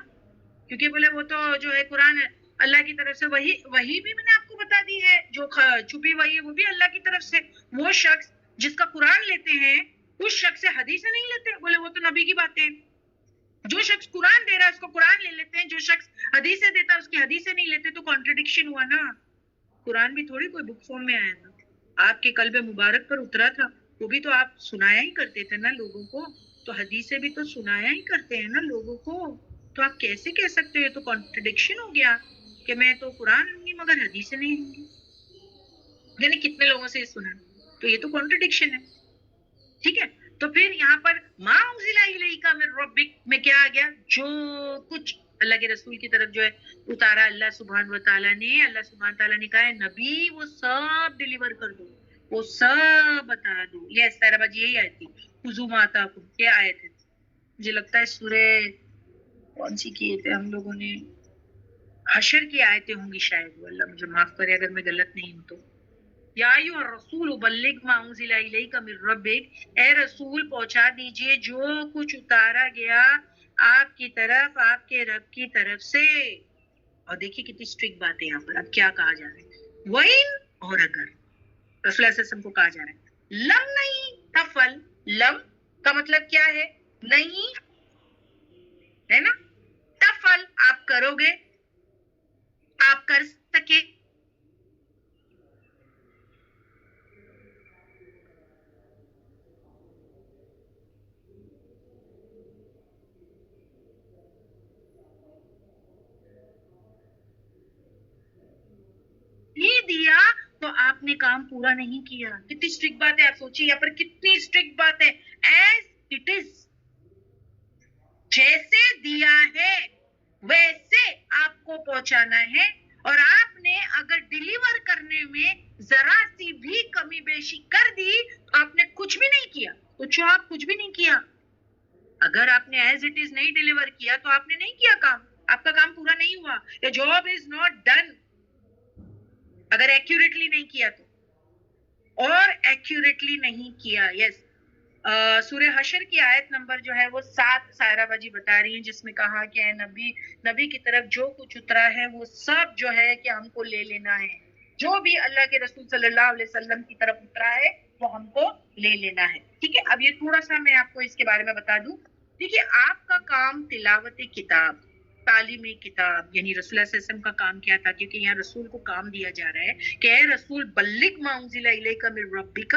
کیونکہ بولے وہ تو جو ہے قرآن اللہ کی طرف سے، وہی بھی میں نے آپ کو بتا دی ہے، جو چھپی وہی ہے وہ بھی اللہ کی طرف سے. وہ شخص جس کا قرآن لیتے ہیں اس شخص سے حدیثیں نہیں لیتے، بولے وہ تو نبی کی باتیں. جو شخص قرآن دے رہا ہے اس کو قرآن لے لیتے ہیں، جو شخص حدیثیں دیتا ہے اس کی حدیثیں نہیں لیتے. تو کانٹرڈکشن ہوا نا. قرآن بھی تھوڑی کوئی بک فارم میں آیا تھا، آپ کے قلب مبارک پر اترا تھا، وہ بھی تو آپ سنایا ہی کرتے تھے نا لوگوں کو. تو حدیثیں بھی تو سنایا ہی کرتے ہیں نا لوگوں کو. تو آپ کیسے کہہ سکتے ہو؟ یہ تو کانٹرڈکشن ہو گیا کہ میں تو قرآن لوں گی مگر حدیثیں نہیں لوں گی. یعنی کتنے لوگوں سے یہ سنا، تو یہ تو کانٹرڈکشن ہے. ٹھیک ہے، تو پھر یہاں پر ما انزل الیک من ربک میں کیا آ گیا؟ جو کچھ اللہ کے رسول کی طرف جو ہے اتارا اللہ سبحانہ و تعالیٰ نے. اللہ سبحانہ تعالیٰ نے کہا ہے نبی وہ سب ڈیلیور کر دو، وہ سب بتا دو. یس سارا باجی یہی آیت تھی، خذوا ما آتاکم. کیا آیت ہے؟ مجھے لگتا ہے سورہ کون سی کیے تھے ہم لوگوں نے، حشر کی آیتیں ہوں گی شاید. وہ اللہ مجھے معاف کرے اگر میں غلط نہیں ہوں تو. یا ایھا الرسول بلغ ما انزل الیک من ربک، اے رسول پہنچا دیجئے جو کچھ اتارا گیا آپ کی طرف آپ کے رب کی طرف سے. اور دیکھیے کتنی اسٹرکٹ بات ہے یہاں پر. اب کیا کہا جا رہا ہے؟ وَإِن، اور اگر رسول اللہ صلی اللہ علیہ وسلم کو کہا جا رہا ہے لم نہیں تفل. لم کا مطلب کیا ہے؟ نہیں ہے نا. تفل آپ کرو گے، آپ کر سکے. یہ دیا تو آپ نے کام پورا نہیں کیا. کتنی اسٹرکٹ بات ہے. آپ سوچیے یہاں پر کتنی اسٹرکٹ بات ہے. ایز اٹ از، جیسے دیا ہے ویسے آپ کو پہنچانا ہے. اور آپ نے اگر ڈیلیور کرنے میں ذرا سی بھی کمی بیشی کر دی تو آپ نے کچھ بھی نہیں کیا. پوچھو آپ کچھ بھی نہیں کیا. اگر آپ نے ایز اٹ از نہیں ڈیلیور کیا تو آپ نے نہیں کیا کام، آپ کا کام پورا نہیں ہوا. The job is not done اگر ایکوریٹلی نہیں کیا تو. اور ایکوریٹلی نہیں کیا. یس سورہ حشر کی آیت نمبر جو ہے وہ 7 سائرہ باجی بتا رہی ہیں، جس میں کہا کہ اے نبی کی طرف جو کچھ اترا ہے وہ سب جو ہے کہ ہم کو لے لینا ہے. جو بھی اللہ کے رسول صلی اللہ علیہ وسلم کی طرف اترا ہے وہ ہم کو لے لینا ہے. ٹھیک ہے، اب یہ تھوڑا سا میں آپ کو اس کے بارے میں بتا دوں. دیکھیے آپ کا کام تلاوت کتاب، تعلیم کتاب، یعنی رسول اللہ صلی اللہ علیہ وسلم کا کام کیا تھا؟ کیونکہ یہاں رسول کو کام دیا جا رہا ہے کہ اے رسول بلغ ما انزل الیک من ربک،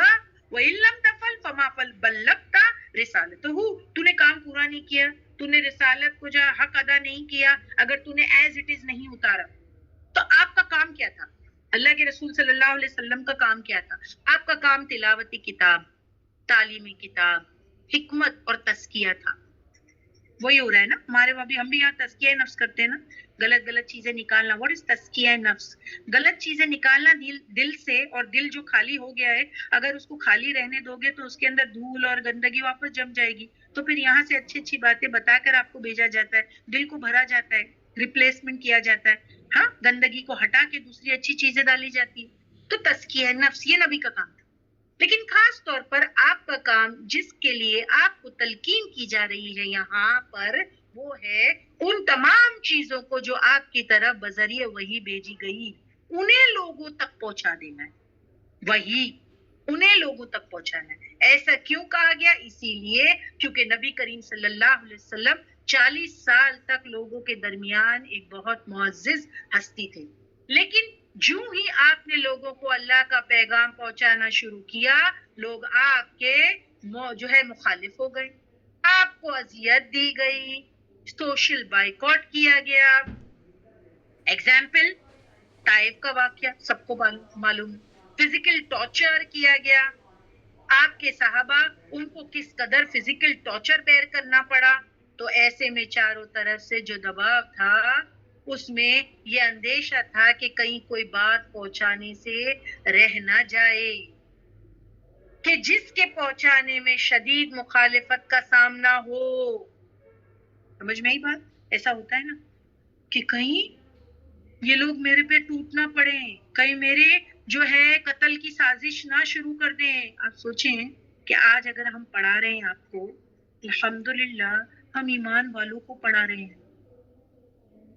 وَإِن لَّمْ تَفْعَلْ فَمَا بَلَّغْتَ رِسَالَتَهُ، تو نے کام پورا نہیں کیا، تو نے رسالت کو جو حق ادا نہیں کیا، اگر تو نے ایز اٹ از نہیں اتارا تو آپ کا کام کیا تھا؟ اللہ کے رسول صلی اللہ علیہ وسلم کا کام کیا تھا؟ آپ کا کام تلاوتی کتاب، تعلیمی کتاب، حکمت اور تزکیہ تھا. وہی ہو رہا ہے نا ہمارے وہاں بھی، ہم بھی یہاں تزکیہ نفس کرتے ہیں نا، غلط غلط چیزیں نکالنا. واٹ از تزکیہ نفس؟ غلط چیزیں نکالنا دل سے، اور دل جو خالی ہو گیا ہے اگر اس کو خالی رہنے دو گے تو اس کے اندر دھول اور گندگی واپس جم جائے گی. تو پھر یہاں سے اچھی اچھی باتیں بتا کر آپ کو بھیجا جاتا ہے، دل کو بھرا جاتا ہے، ریپلیسمنٹ کیا جاتا ہے، ہاں گندگی کو ہٹا کے دوسری اچھی چیزیں ڈالی جاتی ہیں. تو تزکیہ نفس یہ نبی کا کام تھا. لیکن خاص طور پر آپ کا کام جس کے لیے آپ کو تلقین کی جا رہی ہے یہاں پر، وہ ہے ان تمام چیزوں کو جو آپ کی طرف بذریعہ وحی بھیجی گئی انہیں لوگوں تک پہنچا دینا ہے. وہی انہیں لوگوں تک پہنچانا ہے. ایسا کیوں کہا گیا؟ اسی لیے کیونکہ نبی کریم صلی اللہ علیہ وسلم 40 سال تک لوگوں کے درمیان ایک بہت معزز ہستی تھے. لیکن جو ہی آپ نے لوگوں کو اللہ کا پیغام پہنچانا شروع کیا، لوگ آپ کے جو ہے مخالف ہو گئے، آپ کو اذیت دی گئی، سوشل بائیکاٹ کیا گیا. ایگزامپل طائف کا واقعہ سب کو معلوم ہے. فزیکل ٹارچر کیا گیا. آپ کے صحابہ ان کو کس قدر فزیکل ٹارچر بیئر کرنا پڑا. تو ایسے میں چاروں طرف سے جو دباؤ تھا اس میں یہ اندیشہ تھا کہ کہیں کوئی بات پہنچانے سے رہ نہ جائے، کہ جس کے پہنچانے میں شدید مخالفت کا سامنا ہو. سمجھ میں ہی بات؟ ایسا ہوتا ہے نا کہ کہیں یہ لوگ میرے پہ ٹوٹ نہ پڑے، کہیں میرے جو ہے قتل کی سازش نہ شروع کر دیں. آپ سوچیں کہ آج اگر ہم پڑھا رہے ہیں آپ کو، الحمدللہ ہم ایمان والوں کو پڑھا رہے ہیں،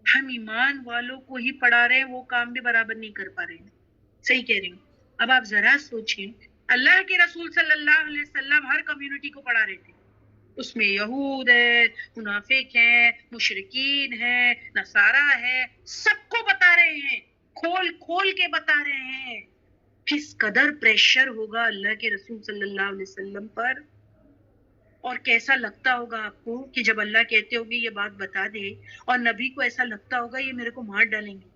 ہم ایمان والوں کو ہی پڑھا رہے ہیں، وہ کام بھی برابر نہیں کر پا رہے ہیں. صحیح کہہ رہی ہوں. اب آپ ذرا سوچیں، اللہ کے رسول صلی اللہ علیہ وسلم ہر کمیونٹی کو پڑھا رہے تھے. اس میں یہود ہے، منافق ہیں، مشرکین ہیں، نصارہ ہے، سب کو بتا رہے ہیں، کھول کھول کے بتا رہے ہیں. کس قدر پریشر ہوگا اللہ کے رسول صلی اللہ علیہ وسلم پر، اور کیسا لگتا ہوگا آپ کو کہ جب اللہ کہتے ہوگے یہ بات بتا دے، اور نبی کو ایسا لگتا ہوگا یہ میرے کو مار ڈالیں گے،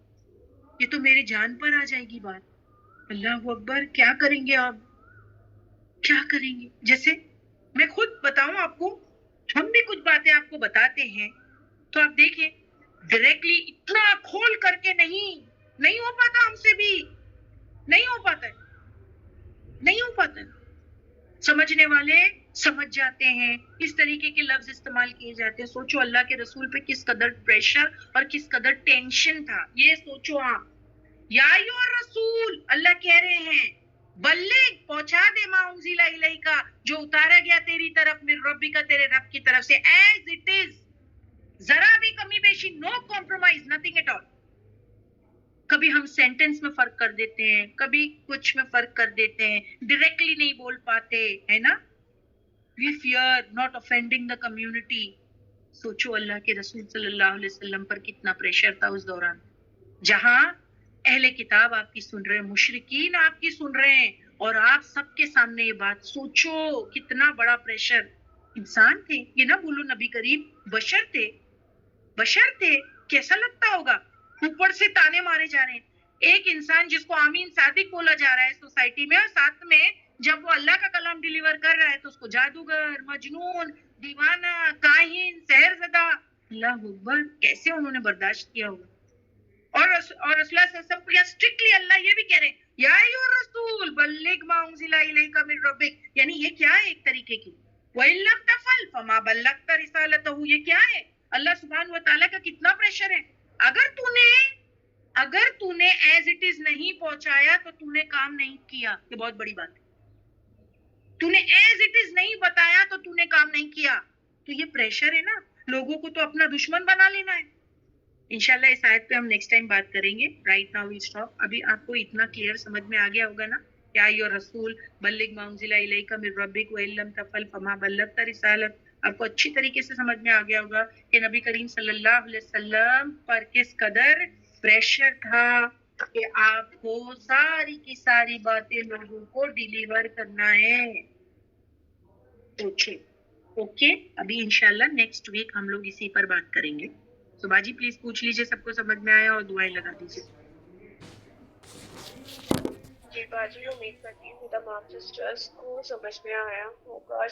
یہ تو میری جان پر آ جائے گی بات. اللہ اکبر، کیا کریں گے آپ؟ کیا کریں گے؟ جیسے میں خود بتاؤں آپ کو، ہم بھی کچھ باتیں آپ کو بتاتے ہیں تو آپ دیکھیں ڈائریکٹلی اتنا کھول کر کے نہیں ہو پاتا، ہم سے بھی نہیں ہو پاتا ہے، نہیں ہو پاتا ہے. سمجھنے والے سمجھ جاتے ہیں، اس طریقے کے لفظ استعمال کیے جاتے ہیں. سوچو اللہ کے رسول پہ کس قدر پریشر اور کس قدر ٹینشن تھا، یہ سوچو آپ. یا ایھا الرسول، اللہ کہہ رہے ہیں بلغ، پہنچا دے ما انزل الیک، جو اتارا گیا تیری طرف من ربک، تیرے رب کی طرف سے، ایز اٹ از، ذرا بھی کمی بیشی، نو کمپرومائز، نتھنگ ایٹ آل. کبھی ہم سینٹنس میں فرق کر دیتے ہیں، کبھی کچھ میں فرق کر دیتے ہیں، ڈائریکٹلی نہیں بول پاتے ہے نا. We fear not offending the community. سوچو اللہ کے رسول صلی اللہ علیہ وسلم پر کتنا پریشر تھا اس دوران، جہاں اہل کتاب آپ کی سن رہے ہیں، مشرکین آپ کی سن رہے ہیں، اور آپ سب کے سامنے یہ بات. سوچو کتنا بڑا پریشر. انسان تھے، یہ نہ بولو نبی کریم بشر تھے، بشر تھے. کیسا لگتا ہوگا؟ اوپر سے تانے مارے جا رہے ہیں. ایک انسان جس کو آمین صادق بولا جا رہا ہے سوسائٹی میں، اور ساتھ میں جب وہ اللہ کا کلام ڈیلیور کر رہا ہے تو اس کو جادوگر، مجنون، دیوانہ، کاہن، سحر زدہ. اللہ اکبر، کیسے انہوں نے برداشت کیا ہوگا. اور رسول اللہ صلی اللہ علیہ وسلم کو اسٹرکٹلی اللہ یہ بھی کہہ رہے ہیں یا ایھا الرسول بلغ ما انزل الیک من ربک. یعنی یہ کیا ہے ایک طریقے کی، وَإِن لَّمْ تَفْعَلْ فَمَا بَلَّغْتَ رِسَالَتَهُ. یہ کیا ہے؟ اللہ سبحانہ و تعالیٰ کا کتنا پریشر ہے. اگر تو نے ایز اٹ از نہیں پہنچایا تو تو نے کام نہیں کیا. یہ بہت بڑی بات ہے. تو نے ایز اٹ از نہیں بتایا تو تو نے کام نہیں کیا. تو یہ پریشر ہے نا، لوگوں کو تو اپنا دشمن بنا لینا ہے. انشاءاللہ اس آیت پہ ہم نیکسٹ ٹائم بات کریں گے. Right now we stop. ابھی آپ کو اتنا کلیئر سمجھ میں آ گیا ہوگا نا، یا ایھا الرسول بلغ ما انزل الیک من ربک وان لم تفعل فما بلغت رسالت. آپ کو اچھی طریقے سے سمجھ میں آ گیا ہوگا کہ نبی کریم صلی اللہ علیہ وسلم پر کس قدر پریشر تھا. کہ آپ کو ساری کی ساری باتیں لوگوں کو ڈیلیور کرنا ہے. اوکے ابھی انشاءاللہ نیکسٹ ویک ہم لوگ اسی پر بات کریں گے. تو باجی پلیز پوچھ لیجیے سب کو سمجھ میں آیا اور دعائیں لگا دیجیے. جی باجی امید کرتی ہوں تمام سسٹرز کو سمجھ میں آیا ہوگا.